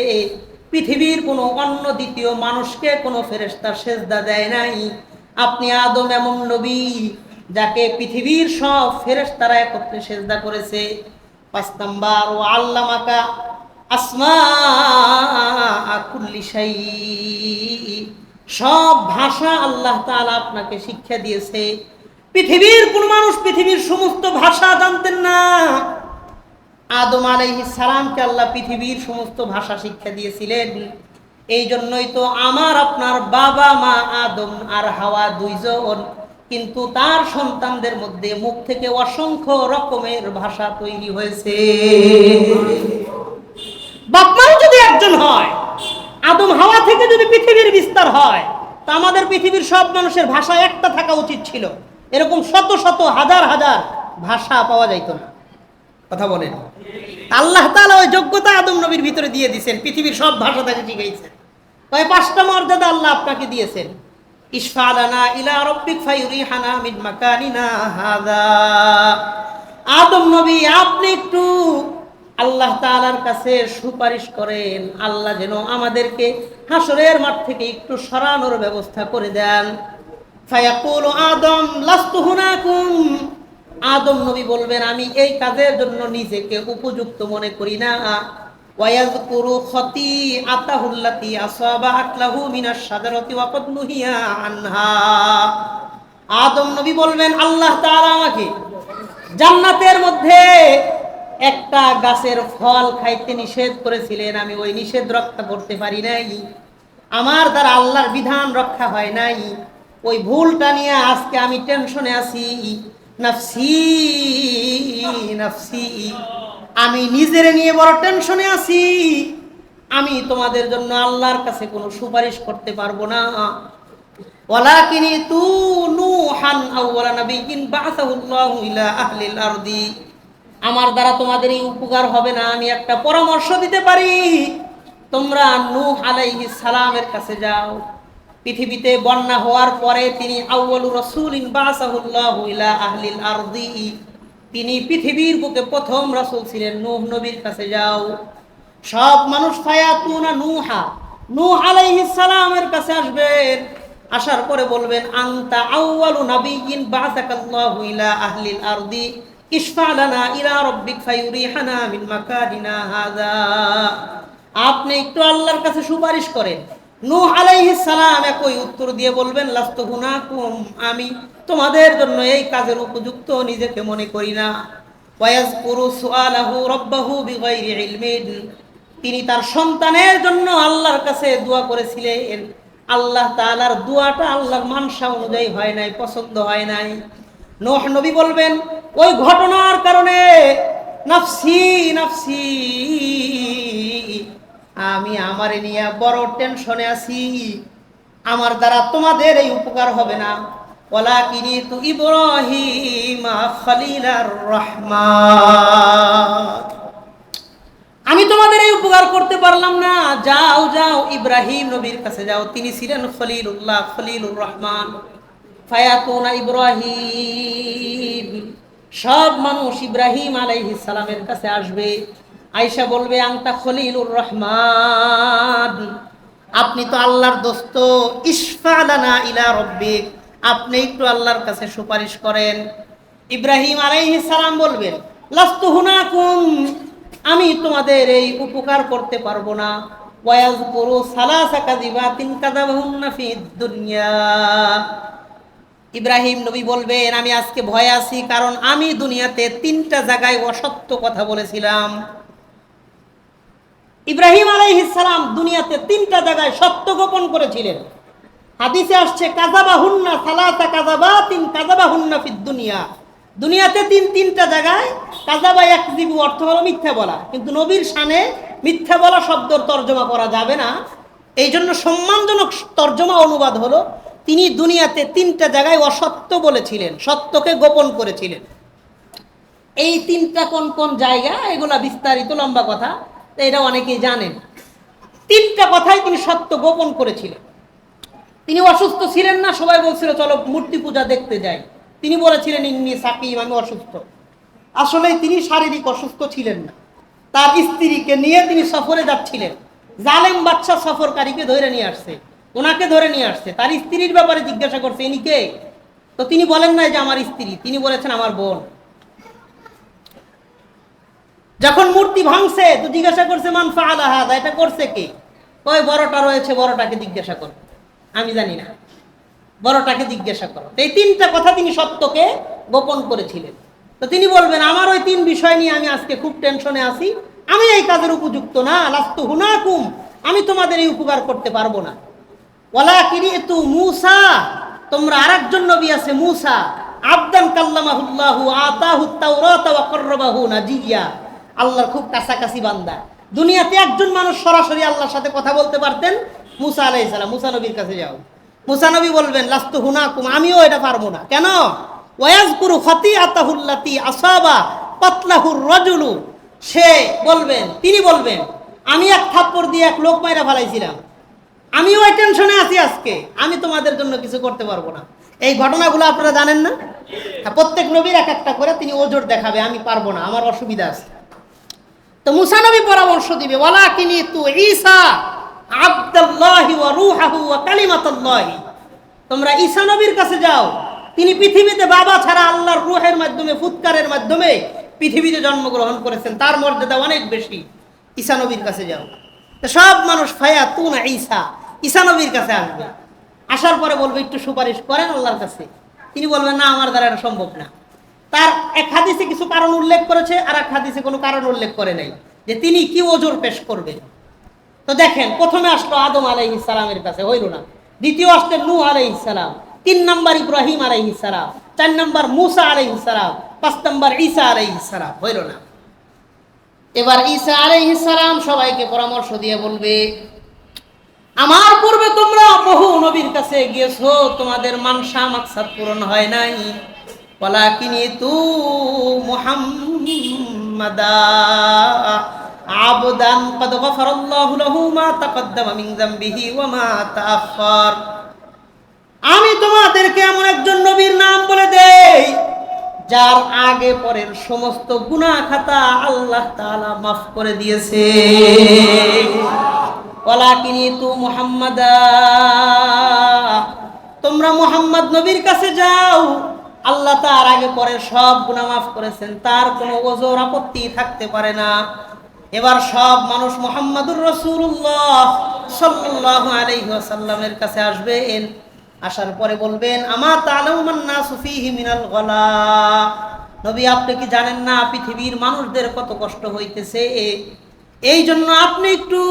পৃথিবীর কোনো অন্য দ্বিতীয় মানুষকে কোনো ফেরেশতা সেজদা দেয় নাই। আপনি আদম এমন নবী যাকে পৃথিবীর সব ফেরেশতারা একত্রে সেজদা করেছে। 5 নাম্বার, ওয়া আল্লামাকা আসমা কুল্লি শাই, সব ভাষা আল্লাহ তাআলা আপনাকে শিক্ষা দিয়েছে। পৃথিবীর কোন মানুষ পৃথিবীর সমস্ত ভাষা জানতেন না। আদম আলাইহিস সালামকে আল্লাহ পৃথিবীর সমস্ত ভাষা শিক্ষা দিয়েছিলেন। এই জন্যই তো আমার আপনার বাবা মা আদম আর হাওয়া দুইজন, কিন্তু তার সন্তানদের মধ্যে মুখ থেকে অসংখ্য রকমের ভাষা তৈরি হয়েছে। বাপমাও যদি একজন হয়, আদম হাওয়া থেকে যদি পৃথিবীর বিস্তার হয়, তা আমাদের পৃথিবীর সব মানুষের ভাষা একটা থাকা উচিত ছিল। এরকম শত শত হাজার হাজার ভাষা পাওয়া যাইত না। কথা বলেন, আল্লাহ তাআলা ওই যোগ্যতা আদম নবীর ভিতরে দিয়ে দিয়েছেন, পৃথিবীর সব ভাষা তাকে শিখাইছেন। ওই 5টা মর্যাদা আল্লাহ আপনাকে দিয়েছেন। ইশফালানা ইলা রাব্বিক ফায়ুরিহানা মিন মাকানিনা হাযা। আদম নবী আপনি একটু আল্লাহ তাআলার কাছে সুপারিশ করেন, আল্লাহ যেন আমাদেরকে হাসরের মাঠ থেকে একটু সরানোর ব্যবস্থা করে দেন। ফায়াকুলু আদম লাস্তু হুনাকুম, আদম নবী বলবেন আমি এই কাজের জন্য নিজেকে উপযুক্ত মনে করি না। ওয়ায়াযকুরু খাতিআতাহুল্লাতী আসাবাত লাহু মিনাশ শাজারাতি ওয়া ক্বাদ নুহিয়া আনহা। আদম নবী বলবেন আল্লাহ তাআলা আমাকে জান্নাতের মধ্যে একটা গাছের ফল খাইতে নিষেধ করেছিলেন, আমি ওই নিষেধ রক্ষা করতে পারি নাই, আমার দ্বারা আল্লাহর বিধান রক্ষা হয় নাই। ওই ভুলটা নিয়ে আজকে আমি টেনশনে আছি। নাফসি নাফসি, আমি নিজের নিয়ে বড় টেনশনে আছি। আমি তোমাদের জন্য আল্লাহর কাছে কোনো সুপারিশ করতে পারবো না। ওয়ালাকিনি তু নূহান আউওয়ালা নাবিয়্যিন বা'সাহুল্লাহু ইলা আহলিল আরদি, আমার দ্বারা তোমাদের এই উপকার হবে না। আমি একটা পরামর্শ দিতে পারি, তোমরা নূহ আলাইহিস সালামের কাছে যাও। পৃথিবীতে বন্যা হওয়ার পরে তিনি আউয়ালু রাসূলিন বা'সাহুল্লাহু ইলা আহলিল আরদি, তিনি পৃথিবীর বুকে প্রথম রাসূল ছিলেন। নূহ নবীর কাছে যাও। সব মানুষ ফায়াতুনা নূহা, নূহ আলাইহিস সালামের কাছে আসবেন। আসার পরে বলবেন আনতা আউয়ালু নাবিয়্যিন বা'সাকাল্লাহু ইলা আহলিল আরদি ইশফা লানা ইলা রাব্বিক ফায়ুরিহানা মিন মাকানিনা হাযা। আপনি একটু আল্লাহর কাছে সুপারিশ করেন। নূহ আলাইহিস সালাম একই উত্তর দিয়ে বলবেন লাস্তু হুনাকুম, আমি তোমাদের জন্য এই কাজের উপযুক্ত নিজেকে মনে করি না। ওয়ায়াযকুরু সুআলাহু রাব্বাহু বিগাইরি ইলমিন, তিনি তার সন্তানের জন্য আল্লাহর কাছে দোয়া করেছিলেন। আল্লাহ তাআলার দোয়াটা আল্লাহর মানসা অনুযায়ী হয় নাই, পছন্দ হয় নাই। নূহ নবী বলবেন ওই ঘটনার কারণে নাফসি নাফসি, আমি আমারে নিয়ে বড় টেনশনে আছি, আমার দ্বারা তোমাদের এই উপকার হবে না। ওয়ালাকিনি তু ইব্রাহিম খলিলার রহমান, আমি তোমাদের এই উপকার করতে পারলাম না। যাও যাও ইব্রাহিম নবীর কাছে যাও, তিনি ছিলেন খলিলুল্লাহ খলিলুর রহমান। ফায়াতুনা ইব্রাহিম, সব মানুষ ইব্রাহিম আলাইহিস সালামের কাছে আসবে। আয়েশা বলবে আনতা খলিলুর রহমান, আপনি তো আল্লাহর দোস্ত। ইশফা লানা ইলা রাব্বিক, আপনি একটু আল্লাহর কাছে সুপারিশ করেন। ইব্রাহিম আলাইহিস সালাম বলবেন লাস্তু হুনাকুম, আমি তোমাদের এই উপকার করতে পারবো না। ওয়ায়াযকুরু সালাসা কাযিবাতিন কাযাবাহুন্না ফিদ দুনিয়া, ইব্রাহিম নবী বলবেন আমি আজকে ভয়ে আছি, কারণ আমি দুনিয়াতে 3টা জায়গায় অসত্য কথা বলেছিলাম। ইব্রাহিম আলাইহিস সালাম দুনিয়াতে 3টা জায়গায় সত্য গোপন করেছিলেন। হাদিসে আসছে কাযাবাহুন্না সালাসা কাযাবাতিন কাযাবাহুন্না ফিদ দুনিয়া, দুনিয়াতে 3টা জায়গায় কাযাবা ইয়াকযিবু অর্থ হলো মিথ্যা বলা, কিন্তু নবীর শানে মিথ্যা বলা শব্দর তর্জমা করা যাবে না। এই জন্য সম্মানজনক তর্জমা অনুবাদ হলো তিনি দুনিয়াতে 3টা জায়গায় অসত্য বলেছিলেন, সত্যকে গোপন করেছিলেন। এই তিনটা কোন কোন জায়গা, এগুলা বিস্তারিত লম্বা কথা, তো এটা অনেকেই জানেন। তিনটা কথাই তিনি সত্য গোপন করেছিলেন। তিনি অসুস্থ ছিলেন না, সবাই বলছিল চলো মূর্তি পূজা দেখতে যাই। তিনি বলেছিলেন ইন্নী সাকিম, আমি অসুস্থ। আসলে তিনি শারীরিক অসুস্থ ছিলেন না। তার স্ত্রীকে নিয়ে তিনি সফরে যাচ্ছিলেন, জালেম বাদশা সফরকারীকে ধরে নিয়ে আসছে, ওনাকে ধরে নিয়ে আসছে। তার স্ত্রীর ব্যাপারে জিজ্ঞাসা করছে ইনি কে? তো তিনি বলেন নাই যে আমার স্ত্রী, তিনি বলেছেন আমার বোন। যখন মূর্তি ভাঙছে তো জিজ্ঞাসা করছে মান ফাআলা হাযা, এটা করছে কে? ওই বড়টা রয়েছে, বড়টাকে জিজ্ঞাসা করো, আমি জানি না, বড়টাকে জিজ্ঞাসা করো। এই তিনটা কথা তিনি সত্যকে গোপন করেছিলেন। তো তিনি বলবেন আমার ওই তিন বিষয় নিয়ে আমি আজকে খুব টেনশনে আছি, আমি এই কাজের উপযুক্ত না, লাস্তু হুনাকুম, আমি তোমাদের এই উপকার করতে পারবো না। ওয়ালাকিনিতু মূসা, তোমরা আরেকজন নবী আছে মূসা, আবদান কাল্লামাহুল্লাহু আতাহুত তাওরাত ওয়া কররাবাহু নাজিয়া, আল্লাহর খুব কাছাকাছি বান্দা। দুনিয়াতে একজন মানুষ সরাসরি আল্লাহর সাথে কথা বলতে পারতেন, মূসা আলাইহিস সালাম। মূসা নবীর কাছে যাও, মূসা নবী বলবেন লাস্তু হুনাকুম, আমিও এটা পারবো না। কেন? ওয়ায়াজকুরু খাতিআতাহুল্লাতি আসাবা পাতলাহুর রাজুলু, সে বলবেন, তিনি বলবেন আমি এক থাপ্পড় দিয়ে এক লোক মাইরা ফেলাইছিলাম, আমি ওই টেনশনে আছি আজকে, আমি তোমাদের জন্য কিছু করতে পারবো না। এই ঘটনাগুলো আপনারা জানেন না? প্রত্যেক নবীর এক একটা করে তিনি ওজোর দেখাবে, আমি পারবো না, আমার অসুবিধা আছে। তো মুসা নবী পরামর্শ দিবে ওয়ালাকিনিতু ঈসা আবদুল্লাহি ওয়া রূহুহু ওয়া কালিমাতুল্লাহি, তোমরা ঈসা নবীর কাছে যাও, তিনি পৃথিবীতে বাবা ছাড়া আল্লাহর রূহের মাধ্যমে, ফুৎকারের মাধ্যমে পৃথিবীতে জন্মগ্রহণ করেছেন, তার মর্যাদা অনেক বেশি। ঈসা নবীর কাছে যাও। তো সব মানুষ ফায়াতুনা ঈসা, ঈসা নবীর কাছে আসবে। আসার পরে বলবে একটু সুপারিশ করেন আল্লাহর কাছে। তিনি বলবেন না, আমার দ্বারা এটা সম্ভব না। তার এক হাদিসে কিছু কারণ উল্লেখ করেছে, আর এক হাদিসে কোনো কারণ উল্লেখ করে নাই যে তিনি কি ওজোর পেশ করবেন। তো দেখেন, প্রথমে আসলো আদম আলাইহিস সালামের কাছে, হইল না। দ্বিতীয় আসলেন নূহ আলাইহিস সালাম, 3 নম্বর ইব্রাহিম আলাইহিস সালাম, 4 নম্বর মূসা আলাইহিস সালাম, 5 নম্বর ঈসা আলাইহিস সালাম, হইল না। এবার ঈসা আলাইহিস সালাম সবাইকে পরামর্শ দিয়ে বলবে আমার পূর্বে তোমরা বহু নবীর কাছে গিয়েছো, তোমাদের মানসা মাকসাদ পূরণ হয় নাই। ওয়ালাকিনিতু মুহাম্মাদা আবদান ক্বাদ গফারাল্লাহু লাহু মা তাকদ্দামা মিন যামবিহি ওয়া মা তাআখার, আমি তোমাদেরকে এমন একজন নবীর নাম বলে দেই যার আগে পরের সমস্ত গুনাহ খাতা আল্লাহ তাআলা মাফ করে দিয়েছে। ওয়ালাকিনিতু মুহাম্মাদা, তোমরা মুহাম্মদ নবীর কাছে যাও, আল্লাহ তার আগে পরে সব গুনাহ মাফ করেছেন, তার কোনো ওজর আপত্তি থাকতে পারে না। এবার সব মানুষ মুহাম্মাদুর রাসূলুল্লাহ সাল্লাল্লাহু আলাইহি ওয়াসাল্লামের কাছে আসবেন। আসার পরে বলবেন আমা তা'লামুন নাসু ফীহি মিনাল গলা, নবী আপনি কি জানেন না পৃথিবীর মানুষদের কত কষ্ট হইতেছে, এই জন্য আপনি একটু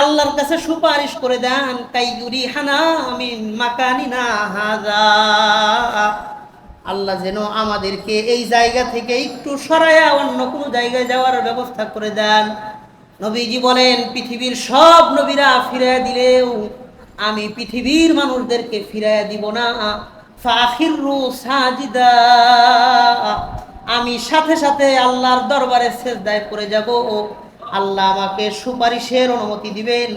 আল্লাহর কাছে সুপারিশ করে দেন কাইয়ুরিহানা মিন মাকানিনা হাযা, আল্লাহ যেন আমাদেরকে এই জায়গা থেকে একটু সরায়া অন্য কোনো জায়গায় যাওয়ার ব্যবস্থা করে দেন। নবীজি বলেন পৃথিবীর সব নবীরা ফিরাইয়া দিলেও আমি পৃথিবীর মানুষদেরকে ফিরাইয়া দিব না। ফাখিরু সাজিদা, আমি সাথে সাথে আল্লাহর দরবারে সিজদায় পড়ে যাব, আল্লাহ আমাকে সুপারিশের অনুমতি দিবেন।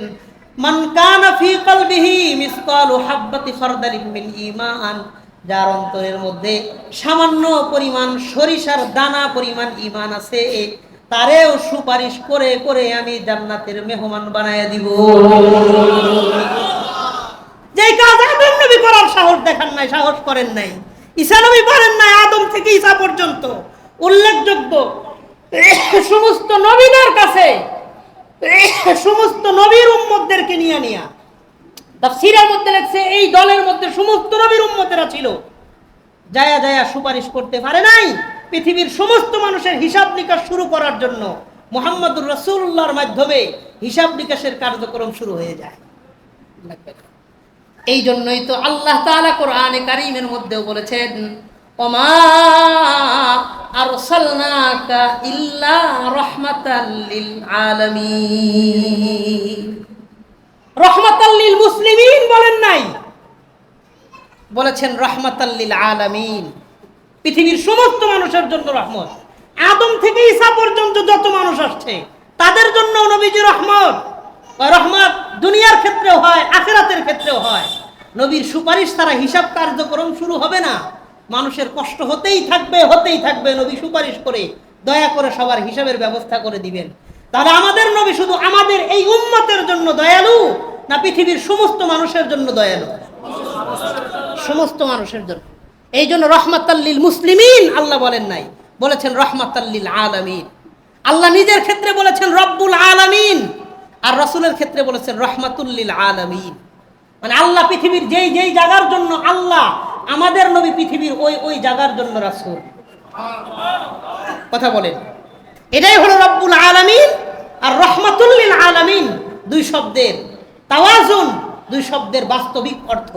মান কানা ফি কলবিহি মিসকালু হাববাতি খারদালিন মিন ঈমান, যার অন্তরের মধ্যে সামান্য পরিমাণ সরিষার দানা পরিমাণ ঈমান আছে, তারেও সুপারিশ করে করে আমি জান্নাতের মেহমান বানায়া দিব। যে কাজ আদম নবী করার সাহস দেখান নাই, সাহস করেন নাই, ঈসা নবী পারেন নাই, আদম থেকে ঈসা পর্যন্ত উল্লেখযোগ্য সমস্ত নবীদের কাছে সমস্ত নবীর উম্মতদেরকে নিয়ে নিয়া তাফসীরের মধ্যে লেখছে এই দলের মধ্যে সমস্ত নবীর উম্মতেরা ছিল, যায়া যায়া সুপারিশ করতে পারে নাই। পৃথিবীর সমস্ত মানুষের হিসাব নিকাশ শুরু করার জন্য মুহাম্মদুর রাসূলুল্লাহর মাধ্যমে হিসাব নিকাশের কার্যক্রম শুরু হয়ে যায়। এই জন্যই তো আল্লাহ তাআলা কোরআনে কারীমের মধ্যেও বলেছেন ওমা আরসালনাকা ইল্লা রাহমাতাল লিল আলামিন, রাহমাতাল লিল মুসলিমিন বলেন নাই, বলেছেন রাহমাতাল লিল আলামিন, পৃথিবীর সমস্ত মানুষের জন্য রহমত। আদম থেকে ঈসা পর্যন্ত যত মানুষ আসছে তাদের জন্য নবীজি রহমত। রহমত দুনিয়ার ক্ষেত্রেও হয়, আখিরাতের ক্ষেত্রেও হয়। নবীর সুপারিশ ছাড়া হিসাব কার্যক্রম শুরু হবে না। মানুষের কষ্ট হতেই থাকবে। নবী সুপারিশ করে দয়া করে সবার হিসাবের ব্যবস্থা করে দিবেন। তাহলে আমাদের নবী শুধু আমাদের এই উম্মতের জন্য দয়ালু, না পৃথিবীর সমস্ত মানুষের জন্য দয়ালু? সমস্ত মানুষের জন্য। এই জন্য রহমাতাল্লিল মুসলিমিন আল্লাহ বলেন নাই, বলেছেন রহমাতাল্লিল আলামিন। আল্লাহ নিজের ক্ষেত্রে বলেছেন রব্বুল আলামিন, আর রাসূলের ক্ষেত্রে বলেছেন রহমাতুল্লিল আলামিন। মানে আল্লাহ পৃথিবীর যেই যেই জায়গার জন্য আল্লাহ, আমাদের নবী পৃথিবীর ওই ওই জায়গার জন্য রাসূল। কথা বলেন, এটাই হলো রব্বুল আলামিন আর রহমাতুল্লিল আলামিন। দুই শব্দের তাওয়াজুন, দুই শব্দের বাস্তবিক অর্থ।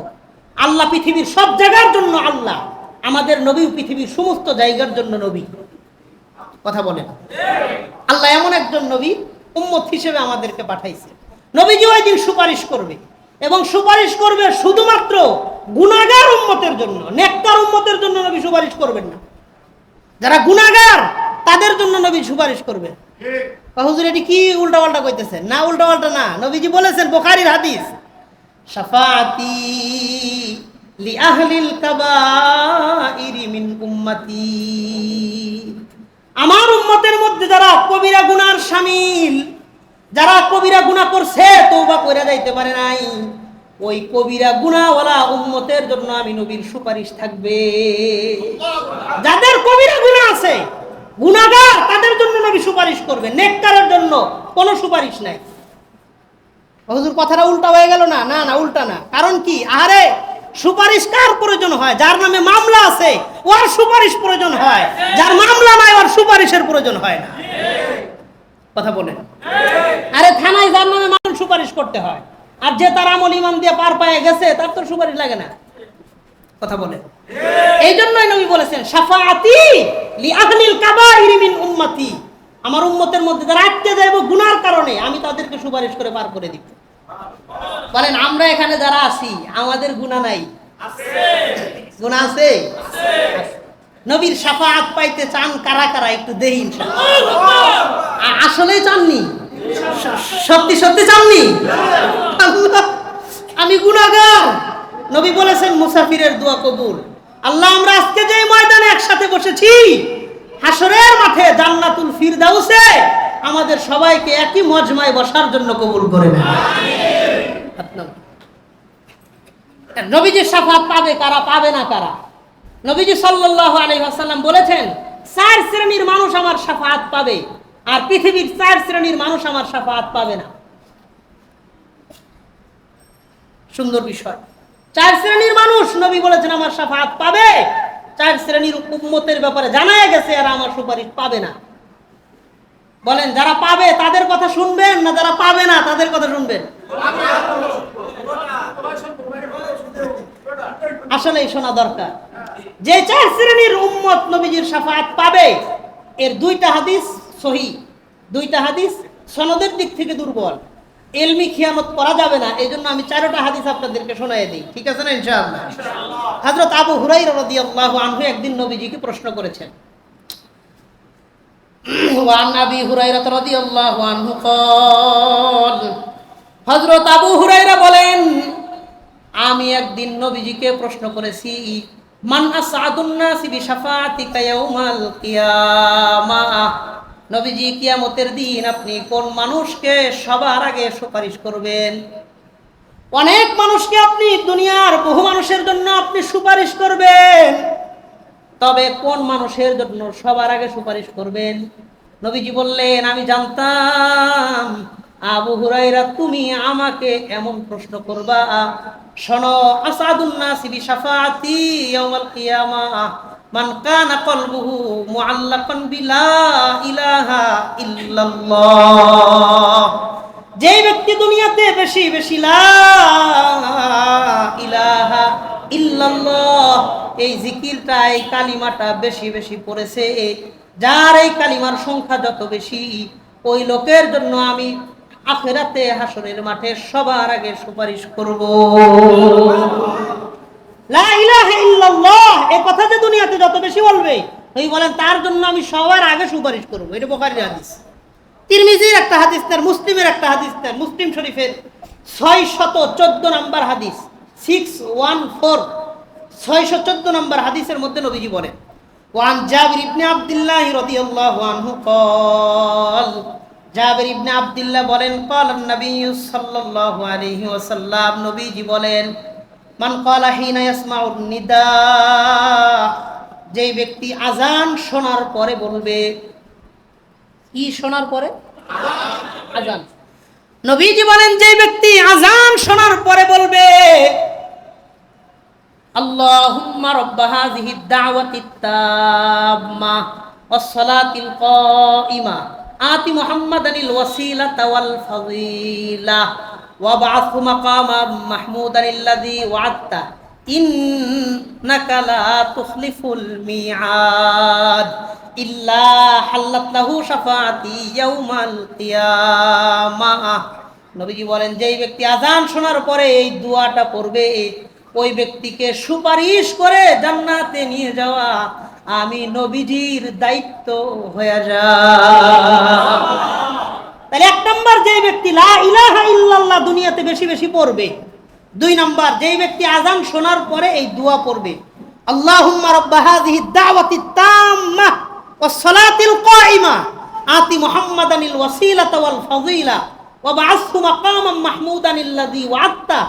আল্লাহ পৃথিবীর সব জায়গার জন্য আল্লাহ, আমাদের নবী পৃথিবীর সমস্ত জায়গার জন্য নবী। কথা বলেন, আল্লাহ এমন একজন নবী উম্মত হিসেবে আমাদেরকে পাঠাইছে। নবীজি ওই দিন সুপারিশ করবে, এবং সুপারিশ করবে শুধুমাত্র গুনাহগার উম্মতের জন্য। নেককার উম্মতের জন্য নবী সুপারিশ করবেন না। যারা গুনাহগার তাদের জন্য নবী সুপারিশ করবেন। হুজুর এটি কি উল্টাপাল্টা কইতেছেন? না, উল্টাপাল্টা না। নবীজি বলেছেন, বুখারীর হাদিস, শাফাআতি লি আহলিল কাবাইরি মিন উম্মতি। আমার উম্মতের মধ্যে যারা কবিরা গুনার শামিল, যারা কবিরা গুনাহ করছে, তওবা করে যাইতে পারে নাই, ওই কবিরা গুনাহওয়ালা উম্মতের জন্য আমি নবীর সুপারিশ থাকবে। যাদের কবিরা গুনাহ আছে, গুনাহগার, তাদের জন্য নবী সুপারিশ করবে। নেককারের জন্য কোনো সুপারিশ নাই। হুজুর কথাটা উল্টা হয়ে গেল না? না না, উল্টা না। কারণ কি? আরে সুপারিশ কার প্রয়োজন হয়? যার নামে মামলা আছে ওর সুপারিশ প্রয়োজন হয়, যার মামলা নাই ওর সুপারিশের প্রয়োজন হয় না। কথা বলেন। আরে থানায় যার নামে মানুষ সুপারিশ করতে হয়, আর যে তার আমল ইমান দিয়ে পার পায়ে গেছে তার তো সুপারিশ লাগে না। কথা বলেন। এই জন্যই নবী বলেছেন, শাফাআতি লি আহলিল কাবাইরি মিন উম্মতি। আমার উম্মতের মধ্যে যারা আটকে যাইব গুনার কারণে, আমি তাদেরকে সুপারিশ করে পার করে দিব। বলেন, আমরা এখানে যারা আছি আমাদের গুনাহ নাই? গুনাহ আছে। নবীর শাফাআত পাইতে চান কারা কারা? একটু দেই ইনশাআল্লাহ। আসলেই চাননি? সত্যি সত্যি চাননি? আমি গুনাহগার। নবী বলেছেন, মুসাফিরের দোয়া কবুল। আল্লাহ, আমরা আজকে যে ময়দানে একসাথে বসেছি, হাসরের মাঠে জান্নাতুল ফিরদাউসে আমাদের সবাইকে একই মজমায় বসার জন্য কবুল করে নেন। নবীজির শাফাআত পাবে কারা, পাবে না কারা? নবীজি সাল্লাল্লাহু আলাইহি ওয়াসাল্লাম বলেছেন, 4 শ্রেণীর মানুষ আমার শাফাআত পাবে, আর পৃথিবীর 4 শ্রেণীর মানুষ আমার শাফাআত পাবে না। সুন্দর বিষয়। 4 শ্রেণীর মানুষ নবী বলেছেন আমার শাফাআত পাবে। 4 শ্রেণীর উম্মতের ব্যাপারে জানায় গেছে এরা আমার সুপারিশ পাবে না। বলেন, যারা পাবে তাদের কথা শুনবেন, না যারা পাবে না তাদের কথা শুনবেন? আসলেই শোনা দরকার। যে 4 শ্রেণীর উম্মত নবীজির শাফাআত পাবে, এর 2টা হাদিস সহিহ, 2টা হাদিস সনদের দিক থেকে দুর্বল। ইলমি খিয়ানত করা যাবে না, এই জন্য আমি 4টা হাদিস আপনাদেরকে শোনায় দিই। ঠিক আছে না? ইনশাআল্লাহ। হযরত আবু হুরায়রা রাদিয়াল্লাহু আনহু একদিন নবীজিকে প্রশ্ন করেছেন। ওয়া নবী হুরায়রা রাদিয়াল্লাহু আনহু قال, হযরত আবু হুরায়রা বলেন, আমি একদিন নবীজিকে প্রশ্ন করেছি, মান আসআদুন নাসি বিশাফাআতিকা ইয়াউমাল কিয়ামাহ। নবীজি, কিয়ামতের দিন আপনি কোন মানুষকে সবার আগে সুপারিশ করবেন? অনেক মানুষকে আপনি, দুনিয়ার বহু মানুষের জন্য আপনি সুপারিশ করবেন, তবে কোন মানুষের জন্য সবার আগে সুপারিশ করবেন? নবীজি বললেন, আমি জানতাম আবু হুরায়রা তুমি আমাকে এমন প্রশ্ন করবা। শোনো, আসাদুন নাসি বিশাফাআতি ইয়াউমাল কিয়ামাহ মান কানা কলবুহু মুআল্লাকান বিলা ইলাহা ইল্লাল্লাহ। যে ব্যক্তি দুনিয়াতে বেশি বেশি লা ইলাহা ইল্লাল্লাহ এই জিকিরটা, এই কালিমাটা বেশি বেশি পড়েছে, যার এই কালিমার সংখ্যা যত বেশি, ওই লোকের জন্য আমি আখিরাতে হাসরের মাঠে সবার আগে সুপারিশ করব। লা ইলাহা ইল্লাল্লাহ এই কথা যে দুনিয়াতে যত বেশি বলবে, নবী বলেন তার জন্য আমি সবার আগে সুপারিশ করবো। এটা বুখারীর হাদিস, তিরমিজির একটা হাদিস, তার মুসলিমের একটা হাদিস, তার মুসলিম শরীফের 614 নম্বর হাদিস, 614 614 নম্বর হাদিসের মধ্যে নবীজি বলেন, ওয়ান জাবির ইবনে আব্দুল্লাহ রাদিয়াল্লাহু আনহু قال, জাবির ইবনে আব্দুল্লাহ বলেন, قال النبي সাল্লাল্লাহু আলাইহি ওয়াসাল্লাম, নবীজি বলেন, মান ক্বালা হিনা ইয়াসমাউন নিদা, যেই ব্যক্তি আযান শোনার পরে বলবে, কি শোনার পরে? আযান। নবীজি বলেন যেই ব্যক্তি আযান শোনার পরে বলবে, আল্লাহুম্মা রাব্বা হাযিহিদ দাওয়াতিত তাম্মা ওয়াস সালাতিল কাইমা আতি মুহাম্মাদানিল ওয়াসিলাতা ওয়াল ফাযিলা ওয়াবআথহু মাকামান মাহমুদানিল্লাযী ওয়া'আদতা ইন্নাকা লা তুখলিফুল মিআদ ইল্লা হাল্লাত লাহু শাফাআতি ইয়াউমাল কিয়ামাহ। নবীজি বলেন যেই ব্যক্তি আযান শোনার পরে এই দোয়াটা পড়বে, ওই ব্যক্তিকে সুপারিশ করে জান্নাতে নিয়ে যাওয়া আমি নবীজির দায়িত্ব হয়ে যায়। তাহলে এক নম্বর, যেই ব্যক্তি লা ইলাহা ইল্লাল্লাহ দুনিয়াতে বেশি বেশি পড়বে। দুই নম্বর, যেই ব্যক্তি আযান শোনার পরে এই দোয়া পড়বে, আল্লাহুম্মা রাব্বা হাযিহিদ দাওয়াতিত তাম্মা ওয়াস সালাতিল কাইমা আতি মুহাম্মাদানিল ওয়াসিলাতা ওয়াল ফাযিলা ওয়াবআথহু মাকামান মাহমুদানিল্লাযী ওয়া'আদতা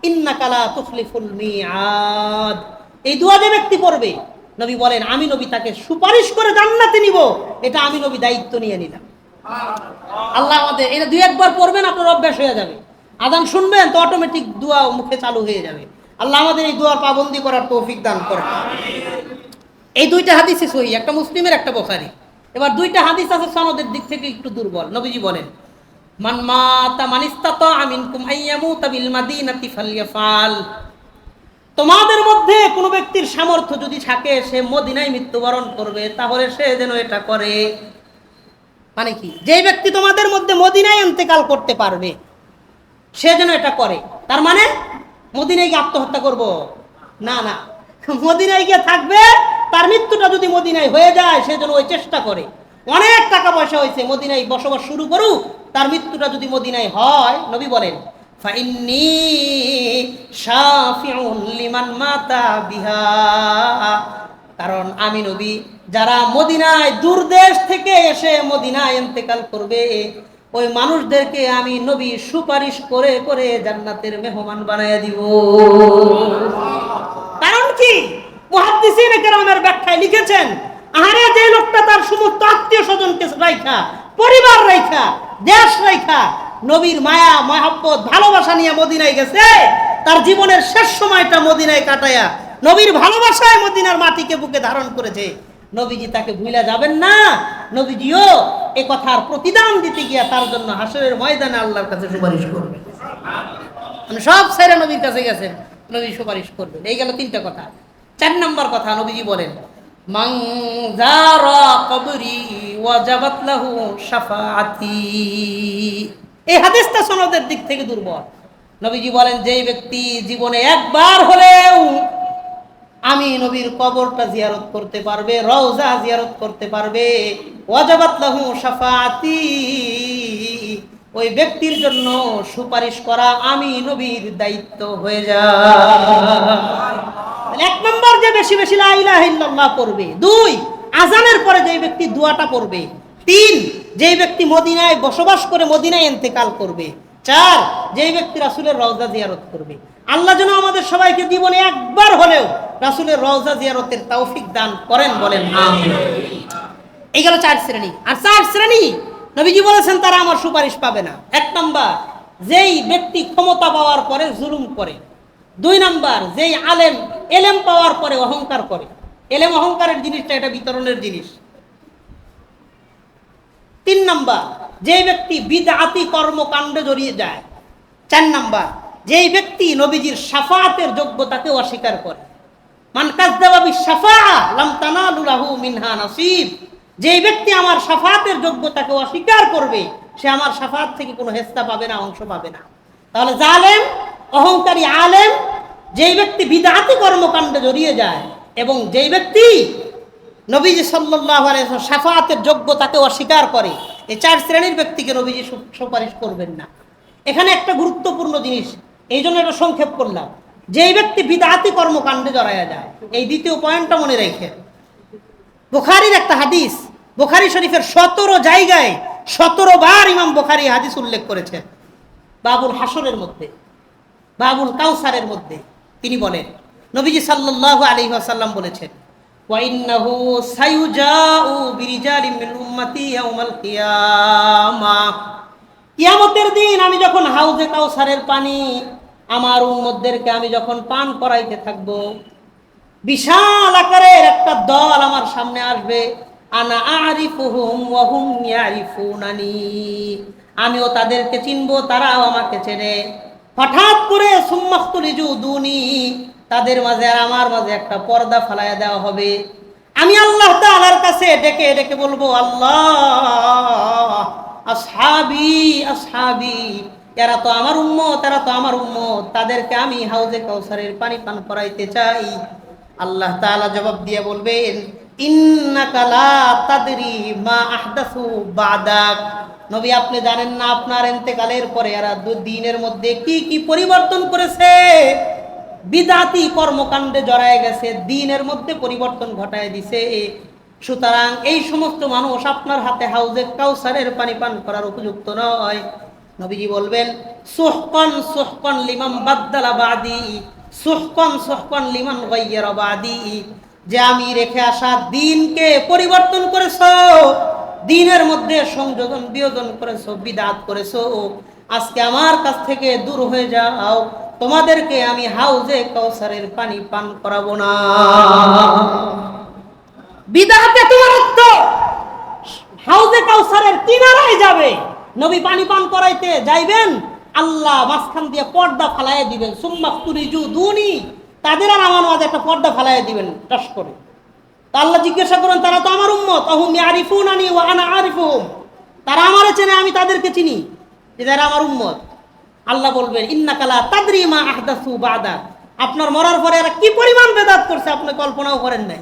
ইন্নাকা লা তুখলিফুল মিআদ। এই দোয়া যে ব্যক্তি পড়বে, নবী বলেন আমি নবী তাকে সুপারিশ করে জান্নাতে নিব, এটা আমি নবী দায়িত্ব নিয়ে নিলাম। আল্লাহ আমাদের এটা দুই একবার পড়বেন, আপনার অভ্যাস হয়ে যাবে। আযান শুনবেন তো অটোমেটিক দোয়া মুখে চালু হয়ে যাবে। আল্লাহ আমাদের এই দোয়ার পাবন্দি করার তৌফিক দান করেন। এই দুইটা হাদিসে সহিহ, একটা মুসলিমের একটা বুখারী। এবার দুইটা হাদিস আছে সনদের দিক থেকে একটু দুর্বল। নবীজি বলেন, মান মাতা মান ইসতাতা মিনকুম আইয়ামুতা বিল মাদিনাতি ফালইয়াফআল, তোমাদের মধ্যে কোনো ব্যক্তির সামর্থ্য যদি থাকে সে মদিনায় মৃত্যুবরণ করবে, তাহলে সে যেন এটা করে। মানে কি? যে ব্যক্তি তোমাদের মধ্যে মদিনায় ইন্তেকাল করতে পারবে সে যেন এটা করে। তার মানে মদিনায় গিয়ে আত্মহত্যা করব না, না, মদিনায় গিয়ে থাকবে, তার মৃত্যুটা যদি মদিনায় হয়ে যায় সে যেন ওই চেষ্টা করে। অনেক টাকা পয়সা হয়েছে, মদিনায় বসবাস শুরু করুক, তার মৃত্যুটা যদি মদিনায় হয়, নবী বলেন ফাইন্নী শাফিউন লিমান মাতা বিহা, কারণ আমি নবী যারা মদিনায় দূর দেশ থেকে এসে মদিনায় ইন্তেকাল করবে ওই মানুষদেরকে আমি নবী সুপারিশ করে করে জান্নাতের মেহমান বানায়া দিব। কারণ কি? মুহাদ্দিসিনে কেরামের ব্যাখ্যায় লিখেছেন, আরে যে লোকটা তার সমস্ত আত্মীয় স্বজনকে রাইখা, পরিবার রাইখা, দেশ রাইখা নবীর মায়া মহব্বত ভালোবাসা নিয়ে মদিনায় গেছে, তার জীবনের শেষ সময়টা মদিনায় কাটায়া নবীর ভালোবাসায় মদিনার মাটিকে বুকে ধারণ করেছে, নবীজি তাকে ভুলে যাবেন না। নবীজিও এ কথার প্রতিদান দিতে গিয়া তার জন্য হাসরের ময়দানে আল্লাহর কাছে সুপারিশ করবেন। মানে সব ছেড়ে নবীর কাছে গেছেন, নবী সুপারিশ করবেন। এই গেল তিনটা কথা। 4 নম্বর কথা, নবীজি বলেন মান যারা কবরি ওয়াজাবাত লাহু শাফাআতি। এই হাদিসটা সনদের দিক থেকে দুর্বল। নবীজি বলেন যেই ব্যক্তি জীবনে একবার হলেও আমি নবীর কবরটা জিয়ারত করতে পারবে, রওজা জিয়ারত করতে পারবে, ওয়াজাবাত লাহু শাফাআতি, ওই ব্যক্তির জন্য সুপারিশ করা আমি নবীর দায়িত্ব হয়ে যায়। এক নম্বর, যে বেশি বেশি লা ইলাহা ইল্লাল্লাহ পড়বে। 2, আযানের পরে যে ব্যক্তি দোয়াটা পড়বে। 3, যে ব্যক্তি মদিনায় বসবাস করে মদিনায় ইন্তেকাল করবে। 4, যে ব্যক্তি রাসূলের রওজা জিয়ারত করবে। আল্লাহ যেন আমাদের সবাইকে জীবনে একবার হলেও রাসূলের রওজা জিয়ারতের তৌফিক দান করেন, বলেন আমিন। এই গেল 4 শ্রেণী। আর 4 শ্রেণী নবীজি বলেছেন তারা আমার সুপারিশ পাবে না। 1 নম্বর, যেই ব্যক্তি ক্ষমতা পাওয়ার পরে জুলুম করে। 2 নম্বর, যেই আলেম এলেম পাওয়ার পরে অহংকার করে। এলেম অহংকারের জিনিসটা, এটা বিতরণের জিনিস। 3 নম্বর, যেই ব্যক্তি বিদআতি কর্মকাণ্ডে জড়িয়ে যায়। 4 নম্বর, যেই ব্যক্তি নবীজির শাফাআতের যোগ্যতাকে অস্বীকার করে। মান কাযযাবা বিশ-শাফাআ লাম তানালু লাহু মিনহা নাসীব, যেই ব্যক্তি আমার শাফাআতের যোগ্যতাকে অস্বীকার করবে সে আমার শাফাআত থেকে কোনো হেস্তা পাবে না, অংশ পাবে না। তাহলে জালেম, অহংকারী আলেম, যেই ব্যক্তি বিদআতি কর্মকাণ্ডে জড়িয়ে যায় এবং যেই ব্যক্তি নবীজি সাল্লাল্লাহু আলাইহি ওয়াসাল্লাম শাফাআতের যোগ্যতাকে অস্বীকার করে, এই 4 শ্রেণীর ব্যক্তিকে নবীজি সুপারিশ করবেন না। এখানে একটা গুরুত্বপূর্ণ জিনিস, এই জন্য এটা সংক্ষেপ করলাম, যেই ব্যক্তি বিদআতি কর্মকাণ্ডে জড়ায়া যায়, এই দ্বিতীয় পয়েন্টটা মনে রেখে। বুখারীর একটা হাদিস, বুখারী শরীফের 17 জায়গায় 17 বার ইমাম বুখারী হাদিস উল্লেখ করেছেন। বাবুল হাসরের মধ্যে, বাবুল কাউসারের মধ্যে তিনি বলেন, নবীজি সাল্লাল্লাহু আলাইহি ওয়াসাল্লাম বলেছেন, ওয়া ইন্নাহু সায়ুজাউ বিরিজালিন মিন উম্মতি ইয়াউমাল কিয়ামাহ, কিয়ামতের দিন আমি যখন হাউজে কাউসারের পানি আমার উম্মতদেরকে আমি যখন পান করাইতে থাকব, বিশাল আকারের একটা দল আমার সামনে আসবে, আনা আরিফুহুম ওয়া হুম ইয়ারিফুনানি, আমিও তাদেরকে চিনবো, তারাও আমাকে চেনে। হঠাৎ করে সুম্মাখতুলিজু দুনি, তাদের মাঝে আর আমার মাঝে একটা পর্দা ফালাইয়া দেওয়া হবে। আমি আল্লাহ তাআলার কাছে ডেকে ডেকে বলবো, আল্লাহ আসহাবি আসহাবি, এরা তো আমার উম্মত, এরা তো আমার উম্মত, তাদেরকে আমি হাউজে কাউসারের পানি পান করাইতে চাই। আল্লাহ তাআলা জবাব দিয়ে বলবেন, ইন্নাকা লা তাদরি মা আহদাসু বাদাক, নবী আপনি জানেন না আপনার ইন্তেকালের পরে এরা দিনের মধ্যে কি কি পরিবর্তন করেছে। বিদআতি কর্মকাণ্ডে জড়ায় গেছে, দিনের মধ্যে পরিবর্তন ঘটায় দিছে। সুতরাং এই সমস্ত মানুষ আপনার হাতে হাউজে কাউসারের পানি পান করার উপযুক্ত নয়। নবীজি বলবেন, সুহকান সুহকান লিমান বাদদালা বাদি, সুহকান সুহকান লিমান গায়্যারা বাদি, যে আমি রেখে আসা দ্বীনকে পরিবর্তন করেছো, দ্বীনের মধ্যে সংযোজন বিয়োজন করেছো, বিদআত করেছো, আজকে আমার কাছ থেকে দূর হয়ে যাও, তোমাদেরকে আমি হাউজে কাউসারের পানি পান করাবো না। বিদআতে তোমার অর্থ হাউজে কাউসারের কিনারায় যাবে, নবী পানি পান করাইতে যাইবেন, আল্লাহ মাঝখান দিয়ে পর্দা ফালাইয়া দিবেন, সুম্মাখতুলিজু দুনি, তাদের আর আমার মাঝে একটা পর্দা ফালাইয়া দিবেন টস করে। তো আল্লাহ জিজ্ঞাসা করেন, তারা তো আমার উম্মত, আহুম ইয়ারিফুনানি ওয়া আনা আরিফুহুম, তারা আমারে চেনে, আমি তাদেরকে চিনি, যে যারা আমার উম্মত। আল্লাহ বলবেন, ইন্নাকা লা তাদরি মা আহদাসু বাদাক, আপনার মরার পরে এরা কি পরিমাণ বেদাত করছে আপনি কল্পনাও করেন নাই।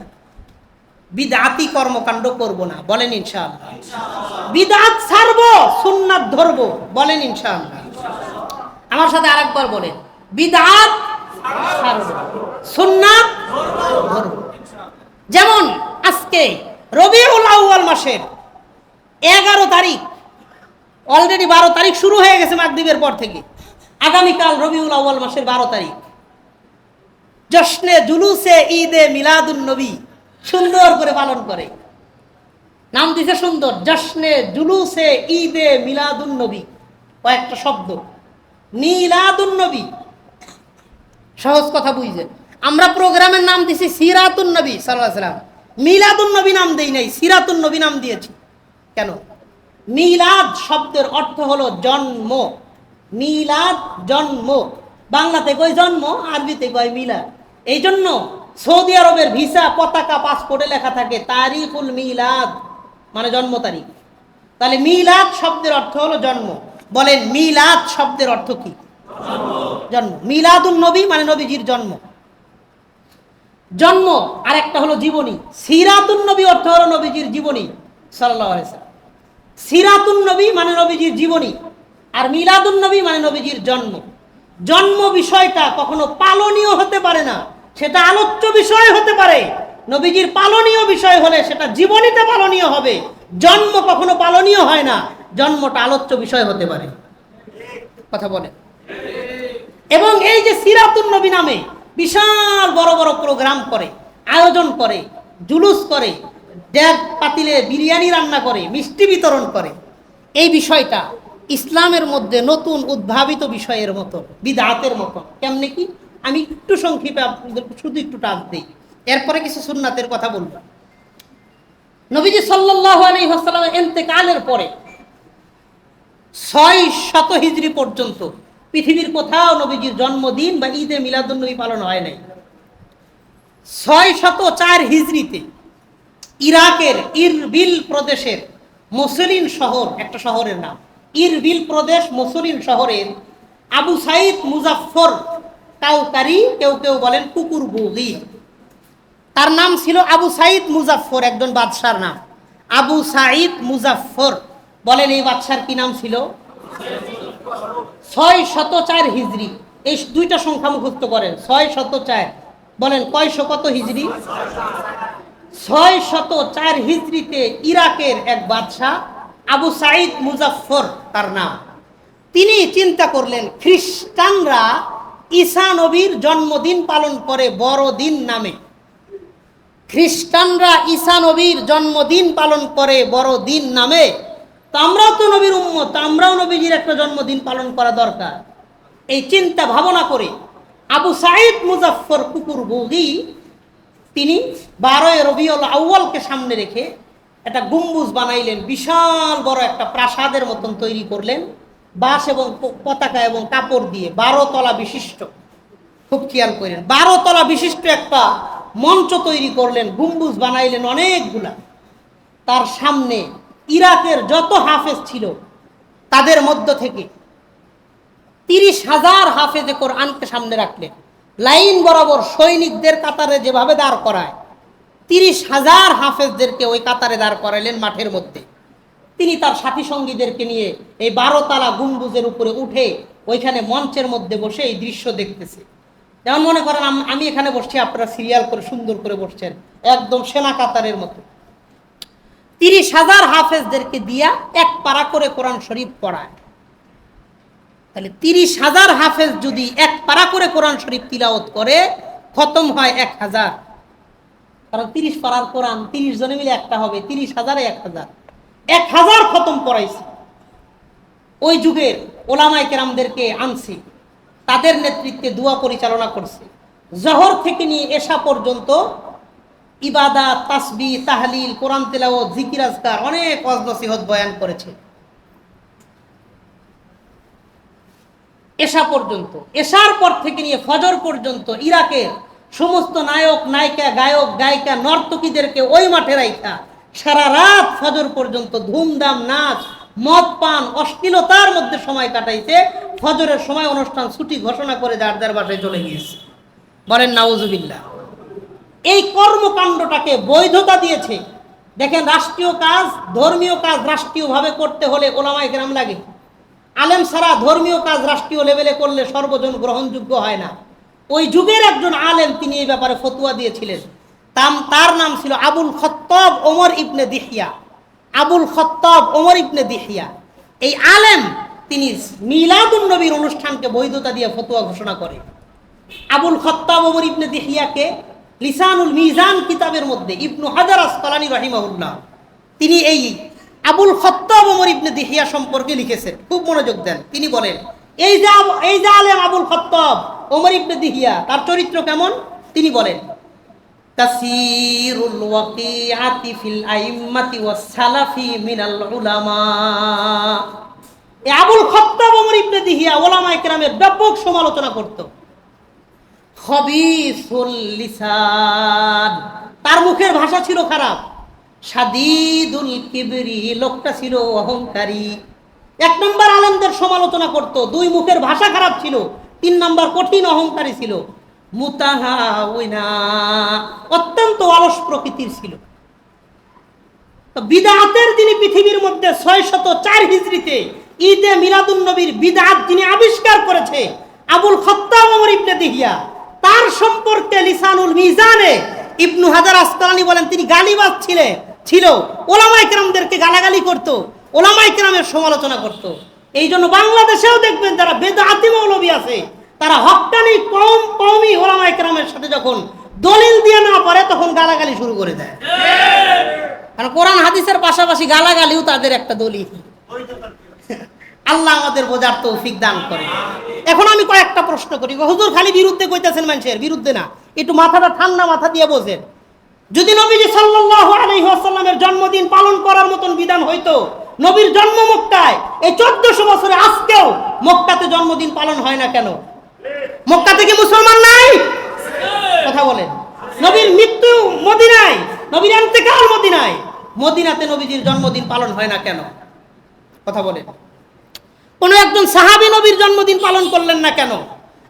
বিদআতি কর্মকাণ্ড করব না, বলেন ইনশাআল্লাহ। বিদআত ছাড়বো, সুন্নাত ধরবো, বলেন ইনশাআল্লাহ। আমার সাথে আরেকবার বলেন, বিদআত ছাড়বো, সুন্নাত ধরবো। যেমন আজকে রবিউল আউয়াল মাসের 11 তারিখ, অলরেডি 12 তারিখ শুরু হয়ে গেছে মাগরিবের পর থেকে, আগামীকাল রবিউল আউয়াল মাসের 12 তারিখ, জশ্নে জুলুসে ঈদে মিলাদুন নবী সুন্দর করে পালন করে, নাম দিছে সুন্দর, জশ্নে জুলুসে ঈদে মিলাদুন নবী, কয়েকটা শব্দ, মিলাদুন নবী, সহজ কথা বুঝছেন। আমরা প্রোগ্রামের নাম দিছি সিরাতুন নবী সাল্লাল্লাহু আলাইহি ওয়াসাল্লাম, মিলাদুন নবী নাম দেই নাই, সিরাতুন নবী নাম দিয়েছি। কেন? মিলাদ শব্দের অর্থ হলো জন্ম, মিলাদ জন্ম, বাংলাতে কই জন্ম, আরবিতে কয় মিলাদ। এই জন্য সৌদি আরবের ভিসা, পতাকা, পাসপোর্টে লেখা থাকে তারিখুল মিলাদ, মানে জন্ম তারিখ। তাহলে মিলাদ শব্দের অর্থ হলো জন্ম। বলেন মিলাদ শব্দের অর্থ কি? জন্ম। মিলাদুন নবী মানে নবীজির জন্ম, জন্ম। আর একটা হলো জীবনী, সিরাতুন নবী অর্থ হলো নবীজির জীবনী সাল্লাল্লাহু আলাইহি ওয়াসাল্লাম। সিরাতুন নবী মানে নবীজির জীবনী, আর মিলাদুন নবী মানে নবীজির জন্ম। জন্ম বিষয়টা কখনো পালনীয় হতে পারে না, সেটা আলোচ্য বিষয় হতে পারে। নবীজির পালনীয় বিষয় হলে সেটা জীবনীতে পালনীয় হবে। জন্ম কখনো পালনীয় হয় না, জন্মটা আলোচ্য বিষয় হতে পারে। কথা বলে। এবং এই যে সিরাতুন নবী নামে বিশাল বড় বড় প্রোগ্রাম করে, আয়োজন করে, জুলুস করে, ডেক পাতিলে বিরিয়ানি রান্না করে, মিষ্টি বিতরণ করে, এই বিষয়টা ইসলামের মধ্যে নতুন উদ্ভাবিত বিষয়ের মতো, বিদআতের মতো। কেমনে কি? আমি একটু সংক্ষেপে আপনাদের শুধু একটু টাচ দিই, এরপরে কিছু সুন্নাতের কথা বলবো। নবীজি সাল্লাল্লাহু আলাইহি ওয়াসাল্লামের ইন্তেকালের পরে 600 হিজরি পর্যন্ত পৃথিবীর কোথাও নবীজির জন্মদিন বা ঈদে মিলাদুন নবী পালন হয় নাই। 604 হিজরিতে ইরাকের ইরবিল প্রদেশের মসুলিন শহর, একটা শহরের নাম ইরবিল প্রদেশ, মসুলিন শহরের আবু সাইদ মুজাফফর কাউকারি, কেউ কেউ বলেন কুকুর বুগি, তার নাম ছিল আবু সাঈদ মুজাফফর, একজন বাদশার নাম আবু সাঈদ মুজাফফর। বলেন এই বাদশার কি নাম ছিল? 604 হিজরি। এই দুইটা সংখ্যা মুখস্থ করেন, 604। বলেন কয়শো কত হিজরি? 604 হিজরিতে ইরাকের এক বাদশা আবু সাঈদ মুজাফফর তার নাম। তিনি চিন্তা করলেন খ্রিস্টানরা ঈসা নবীর জন্মদিন পালন করে বড়দিন নামে। খ্রিস্টানরা ঈসা নবীর জন্মদিন পালন করে বড়দিন নামে, তো আমরাও তো নবীর উম্মত, আমরাও নবীজির একটা জন্মদিন পালন করা দরকার। এই চিন্তা ভাবনা করে আবু সাঈদ মুজাফফর কুকুরবুগি তিনি 12 রবিউল আউয়ালকে সামনে রেখে একটা গম্বুজ বানাইলেন, বিশাল বড় একটা প্রাসাদের মতন তৈরি করলেন, বাঁশ এবং পতাকা এবং কাপড় দিয়ে 12 তলা বিশিষ্ট। খুব খেয়াল করেন, 12 তলা বিশিষ্ট একটা মঞ্চ তৈরি করলেন, গম্বুজ বানাইলেন অনেকগুলা। তার সামনে ইরাকের যত হাফেজ ছিল তাদের মধ্য থেকে 30,000 হাফেজে কোরআনকে সামনে রাখলেন, লাইন বরাবর সৈনিকদের কাতারে যেভাবে দাঁড় করায় 30,000 হাফেজদেরকে ওই কাতারে দাঁড় করাইলেন মাঠের মধ্যে। তিনি তার সাথী সঙ্গীদেরকে নিয়ে এই 12 তলা গম্বুজের উপরে উঠে ওইখানে মঞ্চের মধ্যে বসে এই দৃশ্য দেখতেছে। যেমন মনে করেন আমি এখানে বসছি, আপনারা সিরিয়াল করে সুন্দর করে বসছেন একদম সেনা কাতারের মতো। 30,000 হাফেজদেরকে দিয়া এক পারা করে কোরআন শরীফ পড়ায়। তাহলে 30,000 হাফেজ যদি এক পারা করে কোরআন শরীফ তিলাওয়াত করে, খতম হয় 1000। কারণ 30 পারার কোরআন 30 জনে মিলে একটা হবে, 30,000 1000 খতম পড়াইছে। ওই যুগের ওলামায়ে কেরামদেরকে আনছি, তাদের নেতৃত্বে দোয়া পরিচালনা করছে। জহর থেকে নিয়ে এশা পর্যন্ত ইবাদত, তাসবিহ, তাহলিল, কোরআন তেলাওয়াত, জিকির আজকার, অনেক ওয়াজ নসিহত বয়ান করেছে। এশা পর্যন্ত, এশার পর থেকে নিয়ে ফজর পর্যন্ত ইরাকের সমস্ত নায়ক নায়িকা, গায়ক গায়িকা, নর্তকীদেরকে ওই মাঠে রাইখা সারা রাত ফজর পর্যন্ত ধুমধাম নাচ, মদ পান, অশ্লীলতার মধ্যে সময় কাটাইছে। ফজরের সময় অনুষ্ঠান ছুটি ঘোষণা করে যার যার বাসায় চলে গিয়েছে। বলেন নাউজুবিল্লাহ। এই কর্মকাণ্ডটাকে বৈধতা দিয়েছে। দেখেন, রাষ্ট্রীয় কাজ, ধর্মীয় কাজ রাষ্ট্রীয়ভাবে করতে হলে ওলামায়ে কেরাম লাগে। আলেম ছাড়া ধর্মীয় কাজ রাষ্ট্রীয় লেভেলে করলে সর্বজন গ্রহণযোগ্য হয় না। ওই যুগের একজন আলেম তিনি এই ব্যাপারে ফতোয়া দিয়েছিলেন। তার নাম ছিল আবুল খত্তাব ওমর ইবনে দিহিয়া। আবুল খত্তাব ওমর ইবনে দিহিয়া এই আলেম, তিনি মিলাদুন নবীর অনুষ্ঠানকে বৈধতা দিয়ে ফতোয়া ঘোষণা করে। আবুল খত্তাব ওমর ইবনে দিহিয়াকে লিসানুল মিজান কিতাবের মধ্যে ইবনু হাজার আসকালানী রাহিমাহুল্লাহ তিনি এই আবুল খত্তাব ওমর ইবনে দিহিয়া সম্পর্কে লিখেছেন। খুব মনোযোগ দেন। তিনি বলেন, এই যে আলেম আবুল খত্তাব ওমর ইবনে দিহিয়া, তার চরিত্র কেমন? তিনি বলেন, কাসীরুল ওয়াকিআতি ফিল আইম্মাতি ওয়াস সালাফি মিনাল উলামা। এই আবুল খত্তাব ওমর ইবনে দিহিয়া ওলামায়ে কেরামের ব্যাপক সমালোচনা করত। খবিসুল লিসান, তার মুখের ভাষা ছিল খারাপ। শাদীদুল কিবরি, লোকটা ছিল অহংকারী। 1 নম্বর আলেমদের সমালোচনা করত, 2 মুখের ভাষা খারাপ ছিল, 3 নম্বর কঠিন অহংকারী ছিল। মুতাহাউনা, অত্যন্ত অলস প্রকৃতির ছিল। তো বিদআতের যিনি পৃথিবীর মধ্যে 604 হিজরিতে ঈদে মিলাদুন নবীর বিদআত যিনি আবিষ্কার করেছে, আবুল খত্তাব ওমর ইবনে দিহিয়া, তার সম্পর্কে লিসানুল মিজানে ইবনু হাজার আসকালানী বলেন তিনি গালিবাজ ছিল। ওলামায়ে কেরামদেরকে গালাগালি করত, ওলামায়ে কেরামের সমালোচনা করত। এই জন্য বাংলাদেশেও দেখবেন যারা বেদআতি মৌলবী আছে, তারা হক্কানি কওমি ওলামায়ে কেরামের সাথে যখন দলিল দিয়ে না পারে তখন গালাগালি শুরু করে দেয়। কারণ কোরআন হাদিসের পাশাপাশি গালাগালিও তাদের একটা দলিল। আল্লাহ আমাদের বোঝার তৌফিক দান করে। এখন আমি কয়েকটা প্রশ্ন করি। হুজুর খালি বিরুদ্ধে কইতেছেন, মানুষের বিরুদ্ধে না, একটু মাথাটা ঠান্ডা মাথা দিয়ে বোঝেন। যদি নবীজি সাল্লাল্লাহু আলাইহি ওয়াসাল্লামের জন্মদিন পালন করার মতন বিধান হইতো, নবীর জন্ম মক্কায়, এই 1400 বছরে আজকেও মক্কাতে জন্মদিন পালন হয় না কেন? মক্কা থেকে মুসলমান নাই? কথা বলেন। নবীর মৃত্যু মদিনায়, নবীর ইন্তেকাল মদিনায়, মদিনাতে নবীজির জন্মদিন পালন হয় না কেন? কথা বলেন। কোন একজন সাহাবী নবীর জন্মদিন পালন করলেন না কেন?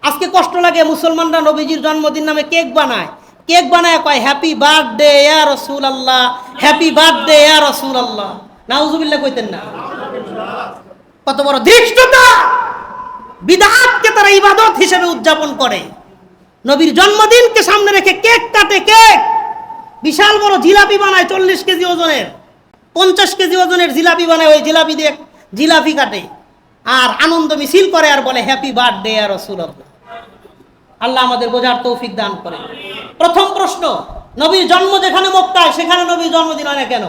আজকে কষ্ট লাগে, মুসলমানরা নবীজির জন্মদিন নামে কেক বানায়, কেক বানায় কয় হ্যাপি বার্থডে ইয়া রাসূলুল্লাহ, হ্যাপি বার্থডে ইয়া রাসূলুল্লাহ। নাউজুবিল্লাহ কইতেন না? কত বড় ধৃষ্টতা! বিদআতকে তারা ইবাদত হিসেবে উদযাপন করে। নবীর জন্মদিনকে সামনে রেখে কেক কাটে, কেক বিশাল বড় জিলাপি বানায় 40 কেজি ওজনের, 50 কেজি ওজনের জিলাপি বানায়, ওই জিলাপি দিয়ে জিলাপি কাটে আর আনন্দ মিছিল করে আর বলে হ্যাপি বার্থডে ইয়া রাসূলুল্লাহ। আল্লাহ আমাদের বোঝার তৌফিক দান করে। প্রথম প্রশ্ন, নবীর জন্ম যেখানে মক্কায় সেখানে নবীর জন্মদিন হয় না কেন?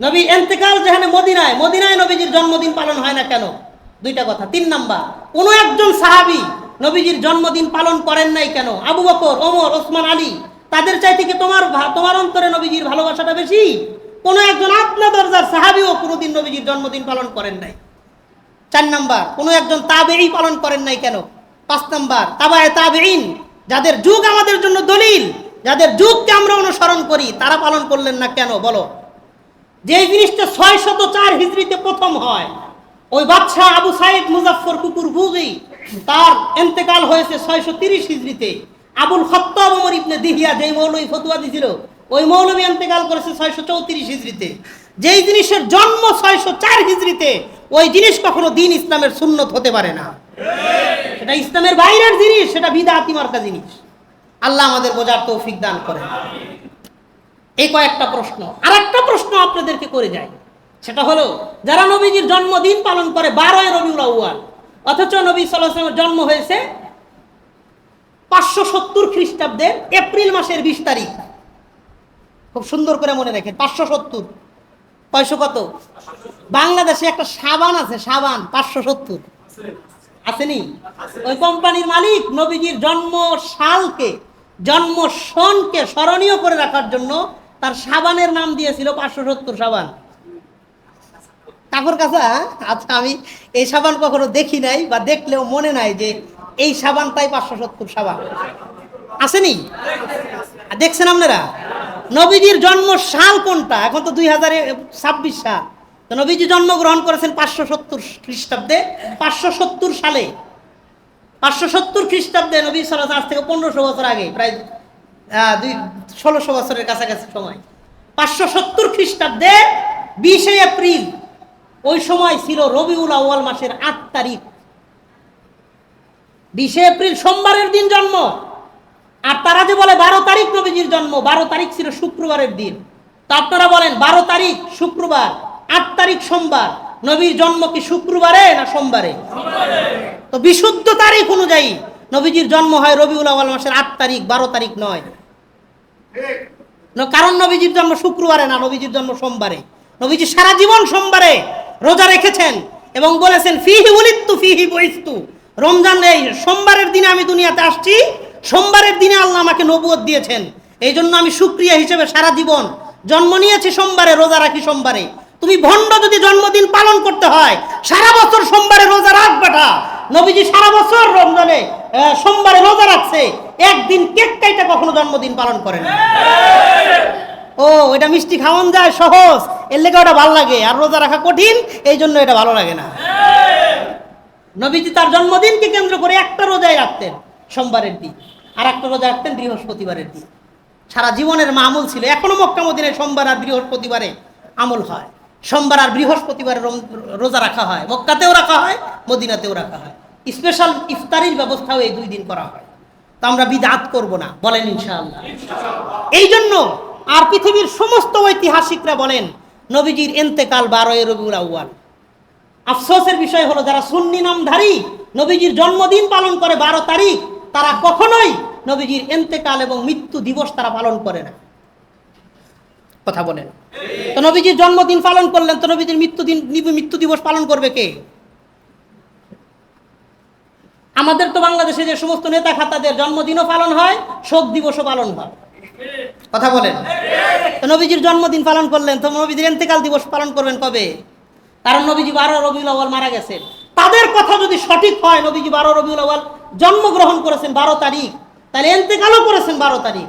নবীর ইন্তেকাল যেখানে মদিনায়, মদিনায় নবীজির জন্মদিন পালন হয় না কেন? দুইটা কথা। 3 নাম্বার, কোনো একজন সাহাবী নবীজির জন্মদিন পালন করেন নাই কেন? আবু বকর, ওমর, ওসমান, আলী, তাদের চাইতে কি তোমার অন্তরে নবীজির ভালোবাসাটা বেশি? কোনো একজন আদনা দরজার সাহাবীও কোনোদিন নবীজির জন্মদিন পালন করেন নাই। 4 নাম্বার, কোনো একজন তাবেঈ পালন করেন নাই কেন? 5 নাম্বার, তাবায়ে তাবেঈন, যাদের যুগ আমাদের জন্য দলিল, যাদের যুগকে আমরা অনুসরণ করি, তারা পালন করলেন না কেন? বলো। যে জিনিসটা 604 হিজরিতে প্রথম হয়, ওই বাদশাহ আবু সাইদ মুজাফফর কুকুরবুগি, তার ইন্তেকাল হয়েছে 630 হিজরিতে। আবুল খাত্তাব ওমর ইবনে দিহিয়া যেই মৌলবী ফতোয়া দিয়েছিল, ওই মৌলবী ইন্তেকাল করেছে 634 হিজরিতে। যেই জিনিসের জন্ম 604 হিজরিতে, ওই জিনিস কখনো দিন ইসলামের সুন্নত হতে পারে না। সেটা ইসলামের বাইরের জিনিস, সেটা বিদআতি মার্কা জিনিস। আল্লাহ আমাদের বোঝার তৌফিক দান করেন। এই কয়েকটা প্রশ্ন। আর একটা প্রশ্ন আপনাদেরকে করে যায়, সেটা হলো যারা নবীজির জন্মদিন পালন করে 12 রবিউল আউয়াল, অথচ নবী সাল্লাল্লাহু আলাইহি ওয়াসাল্লামের জন্ম হয়েছে 570 খ্রিস্টাব্দের এপ্রিল মাসের 20 তারিখ। খুব সুন্দর করে মনে রাখেন, 570। 500 কত? বাংলাদেশে একটা সাবান আছে, সাবান 570 আসেনি? ওই কোম্পানির মালিক নবীজির জন্ম সালকে, জন্ম সনকে স্মরণীয় করে রাখার জন্য তার সাবানের নাম দিয়েছিল 570 সাবান। কাকুর কাছে, আচ্ছা, আমি এই সাবান কখনো দেখি নাই, বা দেখলেও মনে নাই যে এই সাবানটাই 570 সাবান। আসেনি? দেখছেন আপনারা? নবীজির জন্ম সাল কোনটা? এখন তো 2026 সাল। তো নবীজি জন্মগ্রহণ করেছেন 570 খ্রিস্টাব্দে, 570 সালে। 570 খ্রিস্টাব্দে নবী সাল্লাল্লাহু আলাইহি ওয়াসাল্লাম থেকে 1500 বছর আগে, প্রায় 1600 বছরের কাছাকাছি সময়। 570 খ্রিস্টাব্দে 20 এপ্রিল, ওই সময় ছিল রবিউল আউয়াল মাসের 8 তারিখ। 20 এপ্রিল সোমবারের দিন জন্ম। আর তারা যে বলে 12 তারিখ নবীজির জন্ম, 12 তারিখ ছিল শুক্রবারের দিন। তা আপনারা বলেন 12 তারিখ শুক্রবার, 8 তারিখ সোমবার, নবীর জন্ম কি শুক্রবারে না সোমবারে? তো বিশুদ্ধ তারিখ অনুযায়ী নবীজির জন্ম হয় রবিউল আউয়াল মাসের 8 তারিখ, 12 তারিখ নয়। কারণ নবীজির জন্ম শুক্রবারে না, নবীজির জন্ম সোমবারে। নবীজি সারা জীবন সোমবারে রোজা রেখেছেন এবং বলেছেন ফিহি উলিদতু ফিহি বুইস্তু, রমজান এই সোমবারের দিনে আমি দুনিয়াতে আসছি, সোমবারের দিনে আল্লাহ আমাকে নবুয়ত দিয়েছেন, এই জন্য আমি শুকরিয়া হিসেবে সারা জীবন জন্ম নিয়েছি সোমবারে, রোজা রাখি সোমবারে। তুমি ভণ্ড যদি জন্মদিন পালন করতে হয়, সারা বছর সোমবারে রোজা রাখ বেটা। নবীজি সারা বছর রমজানে সোমবারে রোজা রাখছে, একদিন কেক কাইটা কখনো জন্মদিন পালন করেন। ও, এটা মিষ্টি খাওয়ান যায় সহজ, এর লেগে ওটা ভালো লাগে, আর রোজা রাখা কঠিন, এই জন্য এটা ভালো লাগে না। নবীজি তার জন্মদিনকে কেন্দ্র করে একটা রোজাই রাখতেন সোমবারের দিন, আর একটা রোজা রাখতেন বৃহস্পতিবারের দিন। সারা জীবনের মামুল ছিল। এখনো মক্কা মদিনায় সোমবার আর বৃহস্পতিবারে আমল হয়, সোমবার আর বৃহস্পতিবারে রোজা রাখা হয়। মক্কাতেও রাখা হয়, মদিনাতেও রাখা হয়। স্পেশাল ইফতারির ব্যবস্থাও এই 2 দিন করা হয়। তো আমরা বিদআত করব না, বলেন ইনশাআল্লাহ। এই জন্য আর পৃথিবীর সমস্ত ঐতিহাসিকরা বলেন নবীজির ইন্তেকাল 12 রবিউল আউয়াল। আফসোসের বিষয় হলো যারা সুন্নি নামধারী নবীজির জন্মদিন পালন করে 12 তারিখ, তারা কখনোই নবীজির ইন্তেকাল এবং মৃত্যু দিবস তারা পালন করে না। কথা বলেন। তো নবীজির জন্মদিন পালন করলেন, তো নবীজির মৃত্যু দিবস পালন করবে কে? আমাদের তো বাংলাদেশে যে সমস্ত নেতা খাতাদের জন্মদিনও পালন হয়, শোক দিবসও পালন হয়। কথা বলেন। তো নবীজির জন্মদিন পালন করলেন, তো নবীজির ইন্তেকাল দিবস পালন করবেন কবে? কারণ নবীজি 12 রবিউল আউয়াল মারা গেছেন। তাদের কথা যদি সঠিক হয়, নবীজি 12 রবিউল আউয়াল জন্মগ্রহণ করেছেন 12 তারিখ, তাহলে ইন্তেকালও করেছেন 12 তারিখ।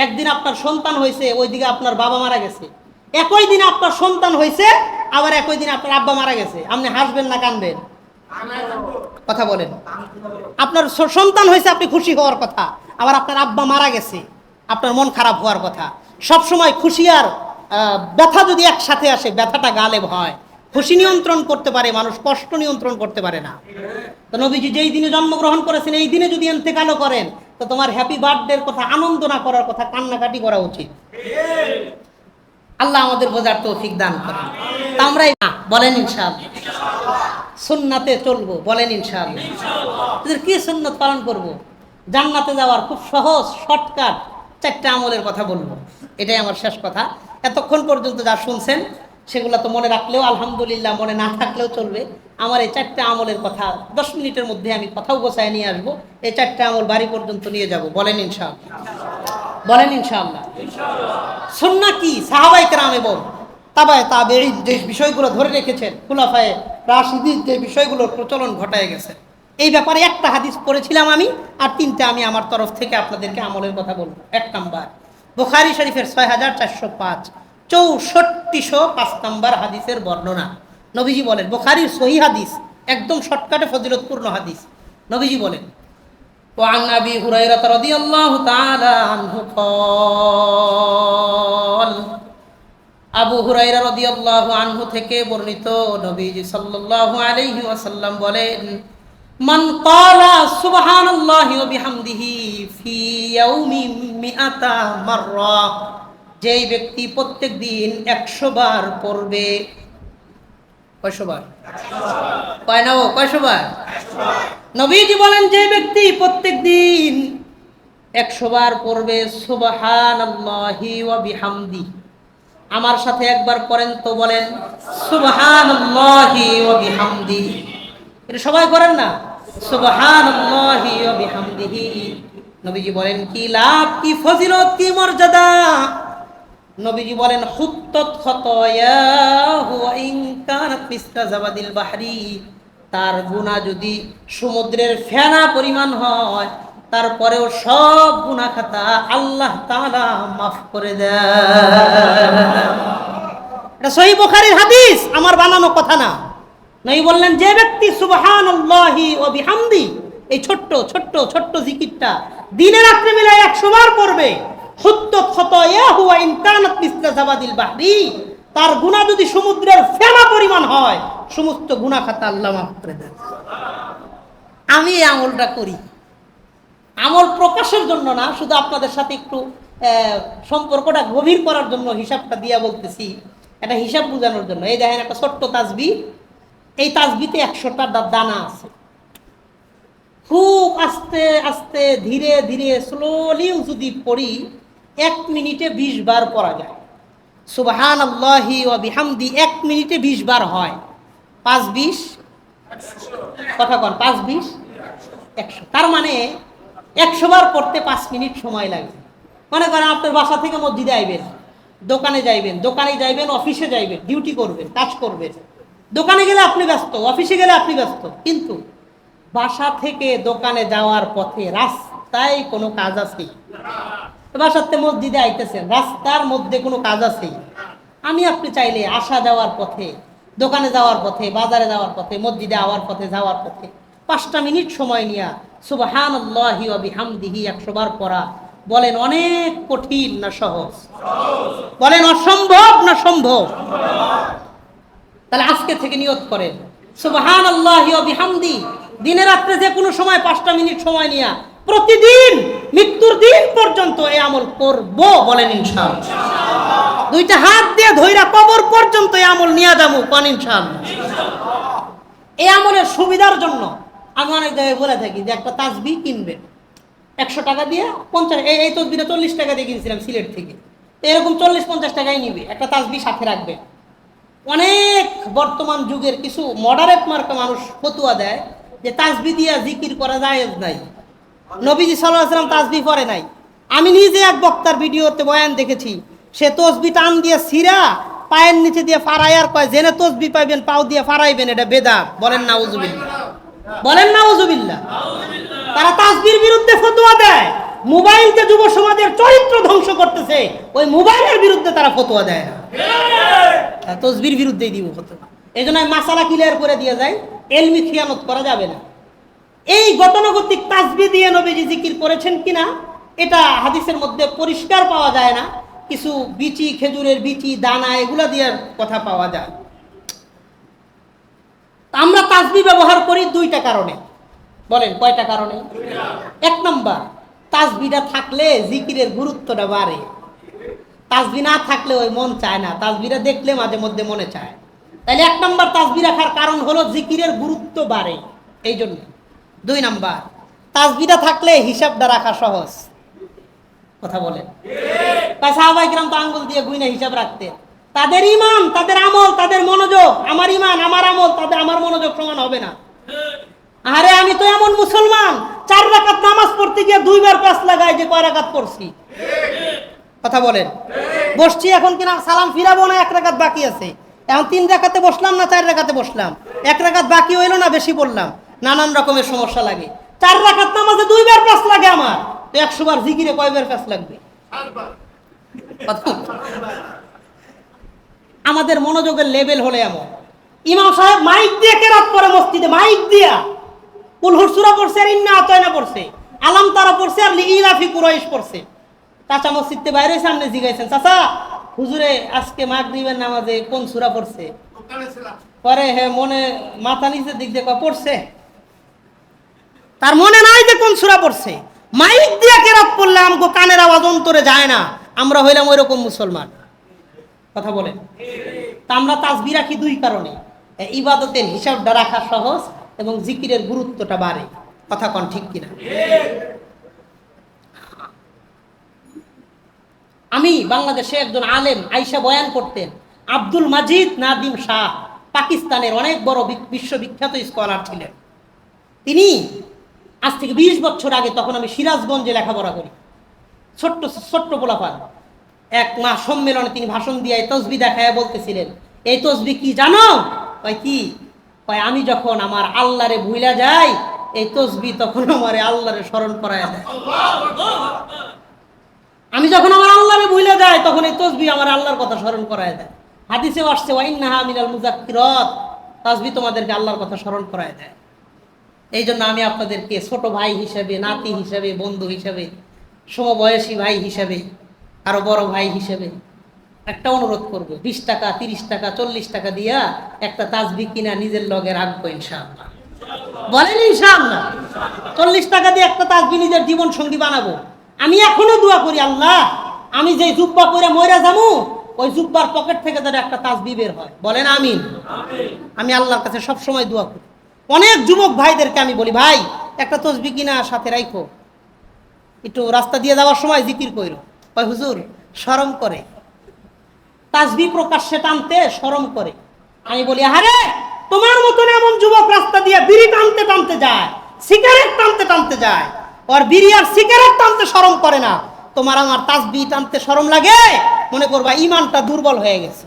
একদিন আপনার সন্তান হয়েছে, ওইদিকে আপনার বাবা মারা গেছে। একই দিনে আপনার সন্তান হয়েছে, আবার একই দিনে আপনার আব্বা মারা গেছে। আপনি হাসবেন না কাঁদবেন? কথা বলেন। আপনার সন্তান হয়েছে, আপনি খুশি হওয়ার কথা, আবার আপনার আব্বা মারা গেছে। আপনার মন খারাপ হওয়ার কথা। সব সময় খুশি আর ব্যথা যদি একসাথে আসে, ব্যথাটা গালেব হয়। খুশি নিয়ন্ত্রণ করতে পারে মানুষ, কষ্ট নিয়ন্ত্রণ করতে পারে না। তো নবীজি যেই দিনে জন্মগ্রহণ করেছেন এই দিনে যদি ইন্তেকালও করেন, তো তোমার হ্যাপি বার্থডের কথা, আনন্দ না করার কথা, কান্নাকাটি করা উচিত। আল্লাহ আমাদের বোঝার তৌফিক দান করেন। তা আমরাই না বলেন ইনশাআল্লাহ সুন্নাতে চলবো, বলেন ইনশাআল্লাহ। কি সুন্নত পালন করব? জান্নাতে যাওয়ার খুব সহজ শর্টকাট 4টা আমলের কথা বলবো, এটাই আমার শেষ কথা। এতক্ষণ পর্যন্ত যা শুনছেন সেগুলো তো মনে রাখলেও আলহামদুলিল্লাহ, মনে না থাকলেও চলবে। আমার এই 4টা আমলের কথা 10 মিনিটের মধ্যে আমি কথাও গোছায় নিয়ে আসবো। এই 4টা আমল বাড়ি পর্যন্ত নিয়ে যাব, বলেন ইনশাআল্লাহ, বলেন ইনশাআল্লাহ। সুন্নাহ কি? সাহাবায়ে কেরাম এবং তাবায়ে তাবেঈন যে বিষয়গুলো ধরে রেখেছেন, খুলাফায়ে রাশিদিন যে বিষয়গুলোর প্রচলন ঘটায় গেছে, এই ব্যাপারে একটা হাদিস পড়েছিলাম আমি, আর 3টা আমি আমার তরফ থেকে আপনাদেরকে আমলের কথা বলবো। 1 নাম্বার বুখারী শরীফের 6405 6405 নাম্বার হাদিসের বর্ণনা। নবীজি বলেন, বুখারীর সহিহ হাদিস, একদম শর্টকাটে ফজিলতপূর্ণ হাদিস। নবীজি বলেন, وعن أبي هريرة رضي الله تعالى عنه قال আবু হুরায়রা রাদিয়াল্লাহু আনহু থেকে বর্ণিত, নবীজি সাল্লাল্লাহু আলাইহি ওয়াসাল্লাম বলেন, মান ক্বালা সুবহানাল্লাহি ওয়া বিহামদিহি ফি ইয়াউমিন মিআতা মাররা, যেই ব্যক্তি প্রত্যেক দিন 100 বার পড়বে। কয়শো বার? কয় না, ও কয়শো বার? নবীজি বলেন, যে ব্যক্তি প্রত্যেক দিন 100 বার পড়বে সুবহানাল্লাহি ওয়া বিহামদি, আমার সাথে একবার করেন তো, বলেন সুবহানাল্লাহি ওয়া বিহামদি। এটা সবাই করেন না? সুবহানাল্লাহি ওয়া বিহামদিহি। নবীজি বলেন, কি লাভ, কি ফজিলত, কি মর্যাদা। নবীজি বলেন, হুত্তাত খাতায়াহু ওয়া ইন কানাত মিসলা জাবাদিল বাহরি, তার গুনাহ যদি সমুদ্রের ফেনা পরিমাণ হয়, তারপরেও সব গুনাহ খাতা আল্লাহ তাআলা মাফ করে দেন। এটা সহিহ বুখারীর হাদিস, আমার বানানো কথা না। নবী বললেন, যে ব্যক্তি সুবহানাল্লাহি ওয়া বিহামদি, এই ছোট্ট ছোট্ট ছোট্ট জিকিরটা দিনে রাত্রে মিলায় 100 বার পড়বে, হুত্তাত খাতায়াহু ওয়া ইন কানাত মিসলা জাবাদিল বাহরি, তার গুনাহ যদি সমুদ্রের ফেনা পরিমাণ হয়, সমস্ত গুনাহ খাতা আল্লাহ মাফ করে দেন। আমি এই আমলটা করি, আমল প্রকাশের জন্য না, শুধু আপনাদের সাথে একটু সম্পর্কটা গভীর করার জন্য হিসাবটা দিয়া বলতেছি, একটা হিসাব বোঝানোর জন্য। এই দেখেন একটা ছোট্ট তাসবিহ, এই তাসবিতে 100টা দানা আছে। খুব আস্তে আস্তে ধীরে ধীরে স্লোলি যদি পড়ি, 1 মিনিটে 20 বার পড়া যায়। সুবহানাল্লাহি ওয়া বিহামদি 1 মিনিটে 20 বার হয়। 5-20 কথা কন, 5-20 100। তার মানে 100 বার পড়তে 5 মিনিট সময় লাগে। মনে করেন আপনার বাসা থেকে মসজিদে আইবেন, দোকানে যাইবেন, অফিসে যাইবেন, ডিউটি করবেন, কাজ করবেন। দোকানে গেলে আপনি ব্যস্ত, অফিসে গেলে আপনি ব্যস্ত, কিন্তু বাসা থেকে দোকানে যাওয়ার পথে রাস্তায় কোনো কাজ আছে? বাসাতে মসজিদে আইতেছেন, রাস্তার মধ্যে কোনো কাজ আছে? আমি আপনি চাইলে আসা যাওয়ার পথে, দোকানে যাওয়ার পথে, বাজারে যাওয়ার পথে, মসজিদে যাওয়ার পথে, 5টা মিনিট সময় নিয়া সুবহানাল্লাহি ওয়া বিহামদিহি 100 বার পড়া, বলেন অনেক কঠিন না সহজ? বলেন অসম্ভব না সম্ভব? তাহলে আজকে থেকে নিয়ত করেন, সুবহানাল্লাহি ওয়া বিহামদি দিনে রাত্রে যে কোনো সময় 5টা মিনিট সময় নিয়া প্রতিদিন মৃত্যুর দিন পর্যন্ত এই আমল করব, বলেন ইনশাআল্লাহ। 2টা হাত দিয়ে ধইরা কবর পর্যন্ত এই আমল নিয়ে যাবো, কোন ইনশাআল্লাহ। এই আমলের সুবিধার জন্য আমি অনেক জায়গায় বলে থাকি যে একটা তাসবিহ কিনবেন 100 টাকা দিয়ে, 50 এই তসবিহটা 40 টাকা দিয়ে কিনছিলাম সিলেট থেকে, এরকম 40-50 টাকায় নিবে, একটা তাসবিহ সাথে রাখবে। অনেক বর্তমান যুগের কিছু মডারেট মার্কা মানুষ ফতুয়া দেয় যে তাসবিহ দিয়া জিকির করা জায়েজ নাই। নবীজি সাল্লাল্লাহু আলাইহি ওয়াসাল্লাম তাসবিহ পড়ে নাই। আমি নিজে এক বক্তার ভিডিওতে বয়ান দেখেছি, সে তসবিহ টান দিয়ে ছিঁড়া পায়ের নিচে দিয়ে ফারাই, আর কয় জেনে তসবিহ পাইবেন পাও দিয়ে ফারাইবেন, এটা বেদাত। বলেন নাউজুবিল্লাহ, বলেন নাউজুবিল্লাহ। তারা তাসবিহর বিরুদ্ধে ফতোয়া দেয়। মোবাইল যে যুব সমাজের চরিত্র ধ্বংস করতেছে, ওই মোবাইলের বিরুদ্ধে তারা ফতোয়া দেয় না, তসবিহর বিরুদ্ধেই দিব ফতোয়া। এই জন্য মাসালা ক্লিয়ার করে দিয়ে যায়, এলমি খিয়ানত করা যাবে না। এই গতানুগতিক তাসবিহ দিয়ে নবীজি জিকির করেছেন কিনা এটা হাদিসের মধ্যে পরিষ্কার পাওয়া যায় না, কিছু বিচি, খেজুরের বিচি, দানা এগুলা দিয়ে কথা পাওয়া যায়। আমরা তাসবিহ ব্যবহার করি দুইটা কারণে। বলেন কয়টা কারণে? এক নম্বর, তাসবিহটা থাকলে জিকিরের গুরুত্বটা বাড়ে। তাসবিহ না থাকলে ওই মন চায় না, তাসবিহটা দেখলে মাঝে মধ্যে মনে চায়। তাহলে এক নম্বর তাসবিহ রাখার কারণ হলো জিকিরের গুরুত্ব বাড়ে, এই জন্য। দুই নম্বর, তাসবিহটা থাকলে হিসাবটা রাখা সহজ। কথা বলেন। সাহাবায়ে কেরাম তো আঙ্গুল দিয়ে গুইনা হিসাব রাখতেন। তাদের ঈমান, তাদের আমল, তাদের মনোযোগ, আমার ঈমান আমার আমল, তাদের আমার মনোযোগ সমান হবে না। আরে আমি তো এমন মুসলমান, 4 রাকাত নামাজ পড়তে গিয়ে 2 বার পাস লাগাই যে কয় রাকাত পড়ছি। কথা বলেন। বসছি এখন কিনা সালাম ফিরাবো না, 1 রাকাত বাকি আছে। এখন 3 রাকাতে বসলাম না 4 রাকাতে বসলাম, 1 রাকাত বাকি হইলো না বেশি পড়লাম, নানান রকমের সমস্যা লাগে। 4 রাকাত নামাজে 2 বার পাস লাগে আমার, তো 100 বার জিকিরে কয়বার পাস লাগবে? আমাদের মনোযোগের লেভেল হলে এমন। ইমাম সাহেব মাইক দিয়ে কেরাত পড়ে মসজিদে, মাইক দিয়া কুল হুর সূরা পড়ছে আর ইন্না আতাইনা পড়ছে, আলাম তারা পড়ছে আর লিইলাফি কুরাইশ পড়ছে। চাচা মসজিদ থেকে বাইরে সামনে জিগাইছেন, চাচা হুজুরে আজকে মাগরিবের নামাজে কোন সূরা পড়ছে? পরে হে মনে মাথা নিচের দিক দিয়ে পড়ছে, তার মনে নাই যে কোন সূরা পড়ছে। মাইক দিয়া কেরাত পড়লে আমগো কানের আওয়াজ অন্তরে যায় না, আমরা হইলাম ওইরকম মুসলমান। কথা বলেন। তা আমরা তাসবিহ রাখি 2 কারণে, ইবাদতের হিসাবটা রাখা সহজ এবং জিকিরের গুরুত্বটা বাড়ে। কথা কোন ঠিক কিনা? আমি বাংলাদেশে একজন আলেম আইসা বয়ান করতেন, আব্দুল মাজিদ নাদিম শাহ, পাকিস্তানের অনেক বড় বিশ্ববিখ্যাত স্কলার ছিলেন। তিনি আজ থেকে 20 বছর আগে, তখন আমি সিরাজগঞ্জে লেখাপড়া করি, ছোট্ট ছোট্ট পোলাপান, এক মাস সম্মেলনে তিনি ভাষণ দিয়ে এই তসবিহ দেখায় বলতেছিলেন, এই তসবিহ কি জানো? কয় কি? কয় আমি যখন আমার আল্লাহরে ভুইলা যাই, এই তসবিহ তখন আমারে আল্লাহরে স্মরণ করায় দেয়। আমি যখন আমার আল্লাহরে ভুইলা যাই, তখন এই তসবিহ আমার আল্লাহর কথা স্মরণ করায় দেয়। হাদিসেও আসছে, ওয়া ইন্নাহা মিনাল মুযাক্কিরাত, তাসবিহ তোমাদেরকে আল্লাহর কথা স্মরণ করায় দেয়। এই জন্য আমি আপনাদেরকে ছোট ভাই হিসেবে, নাতি হিসেবে, বন্ধু হিসেবে, সমবয়সী ভাই হিসেবে, আরো বড় ভাই হিসেবে একটা অনুরোধ করব, 20 টাকা, 30 টাকা, 40 টাকা দিয়া একটা তাসবিহ কিনা নিজের লগে রাখবো ইনশাআল্লাহ। বলেন ইনশাআল্লাহ। 40 টাকা দিয়ে একটা তাসবিহ নিজের জীবন সঙ্গী বানাবো। আমি এখনো দোয়া করি, আল্লাহ আমি যে জুব্বা পরে মইরা যামু, ওই জুব্বার পকেট থেকে যেন একটা তাসবিহ বের হয়। বলেন আমিন। আমি আল্লাহর কাছে সব সময় দোয়া করি। অনেক যুবক ভাইদেরকে আমি বলি, ভাই একটা তাসবিহ কিনা সাথে রাখো, একটু রাস্তা দিয়ে যাওয়ার সময় জিকির কইরো। কয় হুজুর শরম করে, তাসবিহ প্রকাশ্যে টানতে শরম করে। আমি বলি, আরে তোমার মতন এমন যুবক রাস্তা দিয়ে বিড়ি টানতে টানতে যায়, সিগারেট টানতে টানতে যায়, আর বিড়ি আর সিগারেট টানতে শরম করে না, তোমার আমার তাসবিহ টানতে শরম লাগে? মনে করবা ঈমানটা দুর্বল হয়ে গেছে।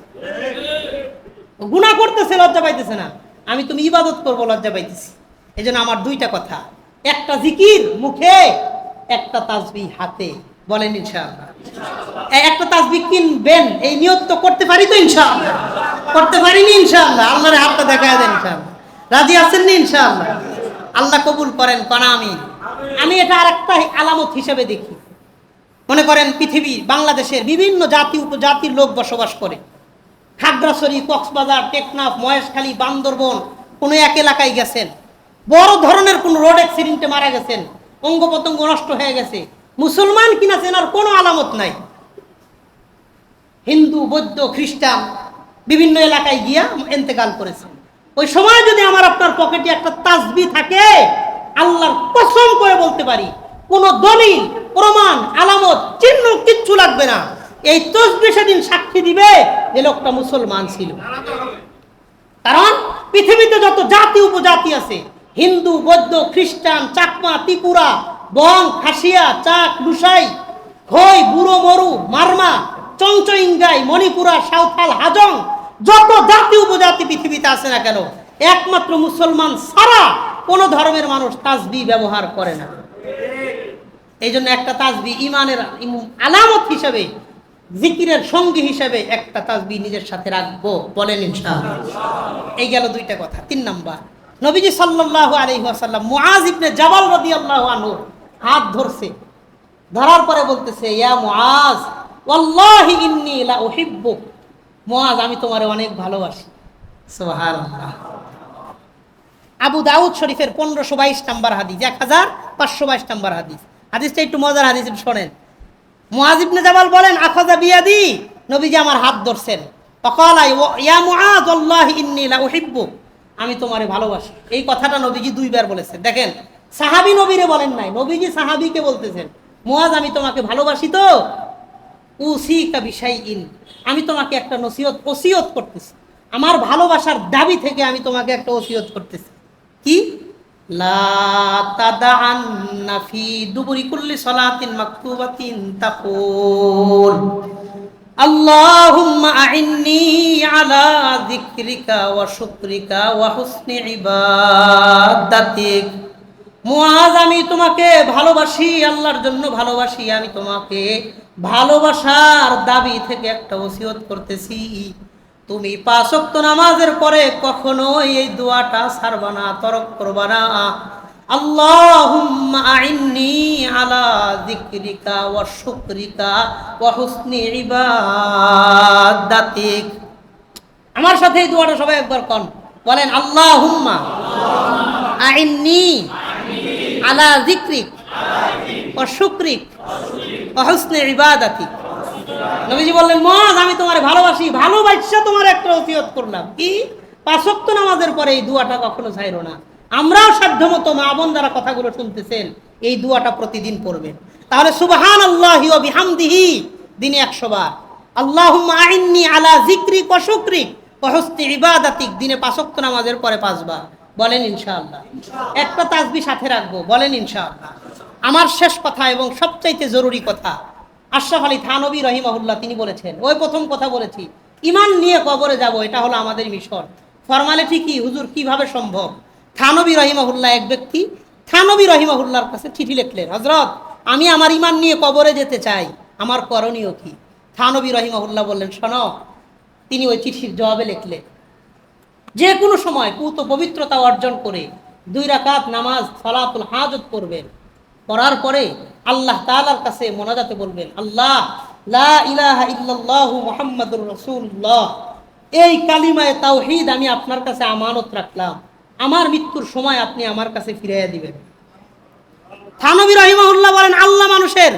গুনাহ করতেছে লজ্জা পাইতেছে না, আমি তুমি ইবাদত করবো লজ্জা পাইতেছি। এই জন্য আমার 2টা কথা, একটা জিকির মুখে, একটা তাসবিহ হাতে। বলেন ইনশাআল্লাহ। একটা তাসবিহ কিনবেন, এই নিয়ত তো করতে পারি তো ইনশাআল্লাহ? করতে পারিনি ইনশাআল্লাহ? আল্লাহর হাতটা দেখায় দেন ইনশাআল্লাহ। রাজি আছেন নি ইনশাআল্লাহ? আল্লাহ কবুল করেন, কোন আমিন। আমি এটা আরেকটা আলামত হিসেবে দেখি। মনে করেন পৃথিবী, বাংলাদেশের বিভিন্ন জাতি উপজাতির লোক বসবাস করে। খাগড়াছড়ি, কক্সবাজার, টেকনাফ, মহেশখালী, বান্দরবন, কোনো এক এলাকায় গেছেন, বড় ধরনের কোন রোড অ্যাক্সিডেন্টে মারা গেছেন, অঙ্গ প্রত্যঙ্গ নষ্ট হয়ে গেছে, মুসলমান কিনা চেনার কোনো আলামত নাই। হিন্দু, বৌদ্ধ, খ্রিস্টান বিভিন্ন এলাকায় গিয়া ইন্তেকাল করেছে। ওই সময় যদি আমার আপনার পকেটে একটা তাসবিহ থাকে, আল্লাহর কসম করে বলতে পারি, কোনো দলিল, প্রমাণ, আলামত, চিহ্ন কিচ্ছু লাগবে না। এই তাসবিহ সেদিন সাক্ষী দিবে যে লোকটা মুসলমান ছিল। কারণ পৃথিবীতে যত জাতি উপজাতি আছে, হিন্দু, বৌদ্ধ, খ্রিস্টান, চাকমা, ত্রিপুরা, বং, খাসিয়া, চাক, লুসাই, খই, বুড়ো, মরু, মারমা, চংচইঙ্গাই, মণিপুরা, সাঁওতাল, হাজং, যত জাতি উপজাতি পৃথিবীতে আছে না কেন, একমাত্র মুসলমান ছাড়া কোন ধর্মের মানুষ তাসবিহ ব্যবহার করে না। এই জন্য একটা তাসবিহ ঈমানের আলামত হিসেবে, জিকিরের সঙ্গী হিসেবে একটা তাসবিহ নিজের সাথে রাখবো। বলেন ইনশাআল্লাহ। এই গেল 2টা কথা। 3 নাম্বার, নবীজি সাল্লাল্লাহু আলাইহি ওয়াসাল্লাম মুআজ ইবনে জাবাল রাদিয়াল্লাহু আনহু হাত ধরছে, ধরার পরে বলতেছে, ইয়া মুআজ ওয়াল্লাহি ইন্নী লা উহিব্বুক, মুআজ আমি তোমারে অনেক ভালোবাসি। সুবহানাল্লাহ। আবু দাউদ শরীফের 1522 নম্বর হাদিস, 1522 নম্বর হাদিস। হাদিসটা একটু মজার হাদিস, শোনেন। মুআজ ইবনে জাবাল বলেন, আখাযা বিয়াদি, নবীজি আমার হাত ধরছেন। ফাকালা ইয়া মুআজ ওয়াল্লাহি ইন্নী লা উহিব্বুক, আমি তোমারে ভালোবাসি। এই কথাটা নবীজি দুইবার বলেছেন। দেখেন, সাহাবী নবীরে বলেন নাই, নবীজি সাহাবীকে বলতেছেন, মুআজ আমি তোমাকে ভালোবাসি তো, উসিকা বিশাইইন, আমি তোমাকে একটা ওসিয়ত করতেছি, আমার ভালোবাসার দাবি থেকে আমি তোমাকে একটা ওসিয়ত করতেছি। কি? লা তাদাআন্না ফি দুবুরি কুল্লি সালাতিন মাকতুবাতিন তাকুল আল্লাহুম্মা আইন্নি আলা যিকরিকা ওয়া শুকরিকা ওয়া হুসনি ইবাদাতিক। মুআজ আমি তোমাকে ভালোবাসি, আল্লাহর জন্য ভালোবাসি, আমি তোমাকে ভালোবাসার দাবি থেকে একটা ওসিয়ত করতেছি, তুমি 5 ওয়াক্ত নামাজের পরে কখনোই এই দোয়াটা ছাড়বা না, তরক করবা না। আল্লাহুম্মা আইন্নি আলা যিকরিকা ওয়া শুকরিকা ওয়া হুসনি ইবাদাতিক। আমার সাথে এই দোয়াটা সবাই একবার কোন, বলেন, আল্লাহুম্মা আইন্নি আলা যিকরিক ওয়া শুকরিক ওয়া হুসনি ইবাদাতিক। নবীজি বললেন, মুআজ আমি তোমারে ভালোবাসি, ভালোবাসা তোমার একটা ওসিয়ত করলাম, কি? 5 ওয়াক্ত নামাজের পরে এই দোয়াটা কখনো ছাইরো না। আমরাও সাধ্যমতো মা বোন যারা কথাগুলো শুনতেছেন, এই দোয়াটা প্রতিদিন পড়বেন। তাহলে সুবহানাল্লাহি ওয়া বিহামদিহি দিনে 100 বার, আল্লাহুম্মা আইন্নি আলা যিকরিক ওয়া শুকরিক ওয়া হুসনি ইবাদাতিক দিনে 5 ওয়াক্ত নামাজের পরে 5 বার বলেন ইনশাআল্লাহ। একটা তাসবিহ সাথে রাখবো, বলেন ইনশাআল্লাহ। আমার শেষ কথা এবং সবচাইতে জরুরি কথা, আশরাফ আলী থানভী রহিমাহুল্লাহ তিনি বলেছেন, ওই প্রথম কথা বলেছি, ঈমান নিয়ে কবরে যাব, এটা হলো আমাদের মিশন। ফরমালিটি কি হুজুর, কিভাবে সম্ভব? থানভী রহিমাহুল্লাহ, এক ব্যক্তি থানভী রহিমাহুল্লাহর কাছে চিঠি লিখলেন, হযরত আমি আমার ঈমান নিয়ে কবরে যেতে চাই, আমার করণীয় কি? থানভী রহিমাহুল্লাহ বললেন, শোনো। তিনি ওই চিঠির জবাবে লিখলেন, যে কোনো সময় পূত পবিত্রতা অর্জন করে 2 রাকাত নামাজ সালাতুল হাজত পড়বেন, পড়ার পরে আল্লাহ তাআলার কাছে মোনাজাতে বলবেন, আল্লাহ লা ইলাহা ইল্লাল্লাহু মুহাম্মাদুর রাসূলুল্লাহ, এই কালিমায়ে তাওহীদ আমি আপনার কাছে আমানত রাখলাম, আমার মৃত্যুর সময় আপনি আমার কাছে ফিরাইয়া দিবেন। থানভী রাহিমাহুল্লাহ বলেন, আল্লাহ মানুষের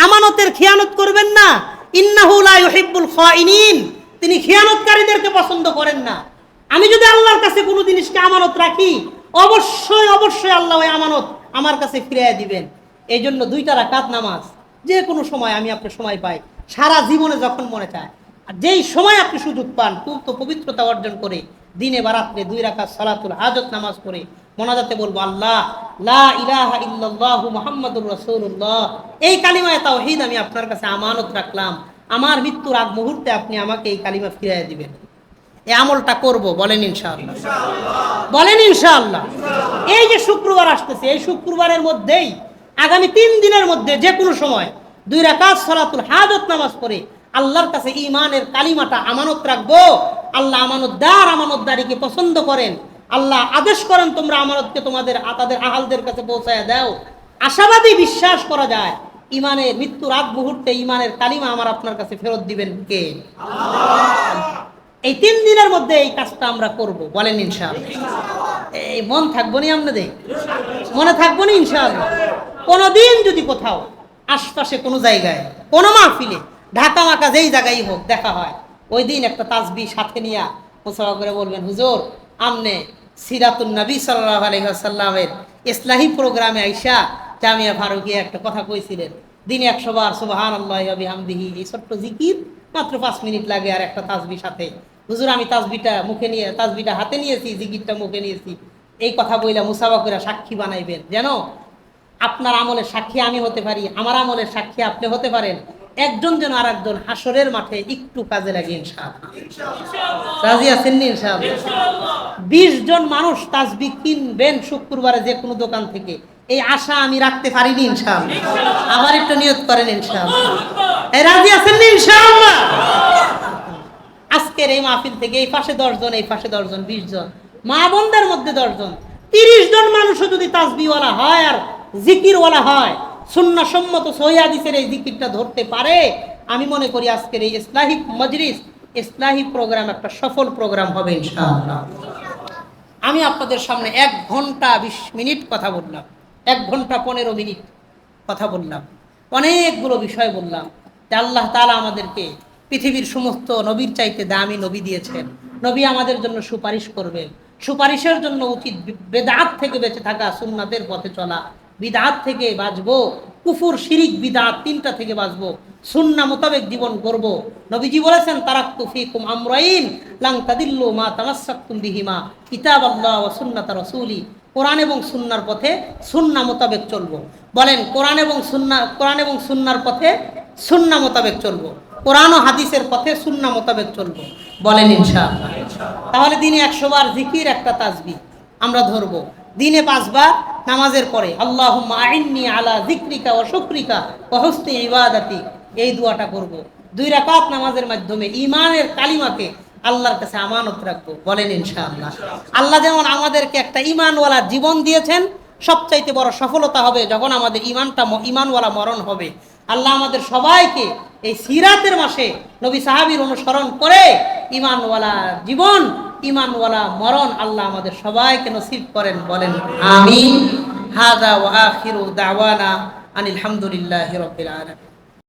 আমানতের খিয়ানত করবেন না, ইন্নাহু লা ইউহিব্বুল খাইনিন, তিনি খিয়ানতকারীদেরকে পছন্দ করেন না। আমি যদি আল্লাহর কাছে কোনো জিনিসকে আমানত রাখি, অবশ্যই অবশ্যই আল্লাহ ওই আমানত আমার কাছে ফিরিয়ে দিবেন। এই জন্য 2 রাকাত নামাজ যে কোনো সময় আমি আপনার সময় পাই, সারা জীবনে যখন মনে চায়, আর যেই সময় আপনি সুযোগ পান, পূত পবিত্রতা অর্জন করে দিনে বা রাত্রে 2 রাকাত সালাতুল হাজত নামাজ পড়ে মোনাজাতে বলবো, আল্লাহ লা ইলাহা ইল্লাল্লাহু মুহাম্মাদুর রাসূলুল্লাহ, এই কালিমায়ে তাওহীদ আমি আপনার কাছে আমানত রাখলাম, আমার মৃত্যুর আগ মুহূর্তে আপনি আমাকে এই কালিমা ফিরিয়ে দিবেন। এই আমলটা করব, বলেন ইনশাআল্লাহ, বলেন ইনশাআল্লাহ। এই যে শুক্রবার আসতেছে, এই শুক্রবারের মধ্যেই আগামী 3 দিনের মধ্যে যে কোনো সময় 2 রাকাত সালাতুল হাজত নামাজ পড়ে আল্লাহর কাছে ঈমানের কালিমাটা আমানত রাখবো। আল্লাহ আমানতদারিকে পছন্দ করেন, আল্লাহ আদেশ করেন তোমরা আমানতকে তাদের আহালদের কাছে পৌঁছায় দাও। আশাবাদী বিশ্বাস করা যায়, ঈমানের মৃত্যুর আগ মুহূর্তে ঈমানের কালিমা আমার আপনার কাছে ফেরত দিবেন কে? আল্লাহ। এই 3 দিনের মধ্যে এই কাজটা আমরা করব, বলেন ইনশাআল্লাহ। এই মন থাকবো নি আপনাদের, মনে থাকবো নি ইনশাআল্লাহ। কোনোদিন যদি কোথাও আশপাশে কোনো জায়গায় কোনো মাহফিলে ঢাকা মাকা যেই জায়গায় হোক দেখা হয়, ওই দিন একটা তাসবিহ সাথে নিয়ে মুসাফা করে বলবেন, হুজুর আমনে সিরাতুন নবী সাল্লাল্লাহু আলাইহি ওয়াসাল্লামের ইসলাহি প্রোগ্রামে আইসা জামিয়া ফারুকিয়া একটা কথা কইছিলেন, দিনে 100 বার সুবহানাল্লাহি ওয়া বিহামদিহি, এই ছোট্ট জিকির মাত্র 5 মিনিট লাগে, আর একটা তাসবিহ সাথে। হুজুর আমি তাসবিহটা হাতে নিয়েছি, জিকিরটা মুখে নিয়েছি, এই কথা বইলা মুসাফা করে সাক্ষী বানাইবেন, যেন আপনার আমলের সাক্ষী আমি হতে পারি, আমার আমলের সাক্ষী আপনি হতে পারেন। একজন যেন আর একজন হাসরের মাঠে একটু কাজে লাগে ইনশাআল্লাহ। রাজি আছেন নি ইনশাআল্লাহ? 20 জন মানুষ তাসবিহ কিনবেন শুক্রবারে যে কোনো দোকান থেকে, এই আশা আমি রাখতে পারিনি ইনশাআল্লাহ। আবার একটু নিয়ত করেন ইনশাআল্লাহ। এই রাজি আছেন নি ইনশাআল্লাহ? আজকের এই মাহফিল থেকে এই পাশে 10 জন, এই পাশে 10 জন, 20 জন, মা বোনদের মধ্যে 10 জন, 30 জন মানুষও যদি তাসবিহওয়ালা হয় আর জিকিরওয়ালা হয়, সুন্নাহসম্মত সহিহ হাদিসের এই জিকিরটা ধরতে পারে, আমি মনে করি আজকের এই ইসলাহি মজলিস, ইসলাহি প্রোগ্রাম একটা সফল প্রোগ্রাম হবে ইনশাআল্লাহ। আমি আপনাদের সামনে 1 ঘন্টা 20 মিনিট কথা বললাম, 1 ঘন্টা 15 মিনিট কথা বললাম, অনেকগুলো বিষয় বললাম যে আল্লাহ তাআলা আমাদেরকে পৃথিবীর সমস্ত নবীর চাইতে দামি নবী দিয়েছেন। নবী আমাদের জন্য সুপারিশ করবেন। সুপারিশের জন্য উচিত বেদাত থেকে বেঁচে থাকা, সুন্নাতের পথে চলা। বিদআত থেকে বাঁচবো, কুফর শিরিক বিদআত 3টা থেকে বাঁচবো, সুন্নাহ মোতাবেক জীবন করব। নবীজি বলেছেন তারাকতু ফীকুম আমরাইন লান তাদিল্লু মা তামাসসাকতুম বিহিমা কিতাবাল্লাহ ওয়া সুন্নাত রাসূলি। কোরআন এবং সুন্নাহর পথে সুন্নাহ মোতাবেক চলবো। বলেন কোরআন এবং সুন্নাহর পথে সুন্নাহ মোতাবেক চলবো, কোরআন ও হাদিসের পথে সুন্নাহ মোতাবেক চলবো। বলেন ইনশাআল্লাহ। তাহলে দিনে 100 বার জিকির, একটা তাসবিহ আমরা ধরবো। দিনে 5 বার নামাজের পরে আল্লাহুম্মা আইন্নি আলা যিকরিকা ওয়া শুকরিকা ওয়া হুসনি ইবাদাতি, এই দোয়াটা করব। 2 রাকাত নামাজের মাধ্যমে ঈমানের কালিমাকে আল্লাহর কাছে আমানত রাখবো। বলেন ইনশাআল্লাহ। আল্লাহ যেমন আমাদেরকে একটা ঈমানওয়ালা জীবন দিয়েছেন, সবচাইতে বড় সফলতা হবে যখন আমাদের ঈমানওয়ালা মরণ হবে। আল্লাহ আমাদের সবাইকে এই সিরাতের মাসে নবী সাহাবীর অনুসরণ করে ঈমানওয়ালা জীবন, ঈমানওয়ালা মরণ আল্লাহ আমাদের সবাইকে নসিব করেন। বলেন আমিন। হাযা ওয়া আখিরু দাওয়ানা আনিল হামদুলিল্লাহি রাব্বিল আলামিন।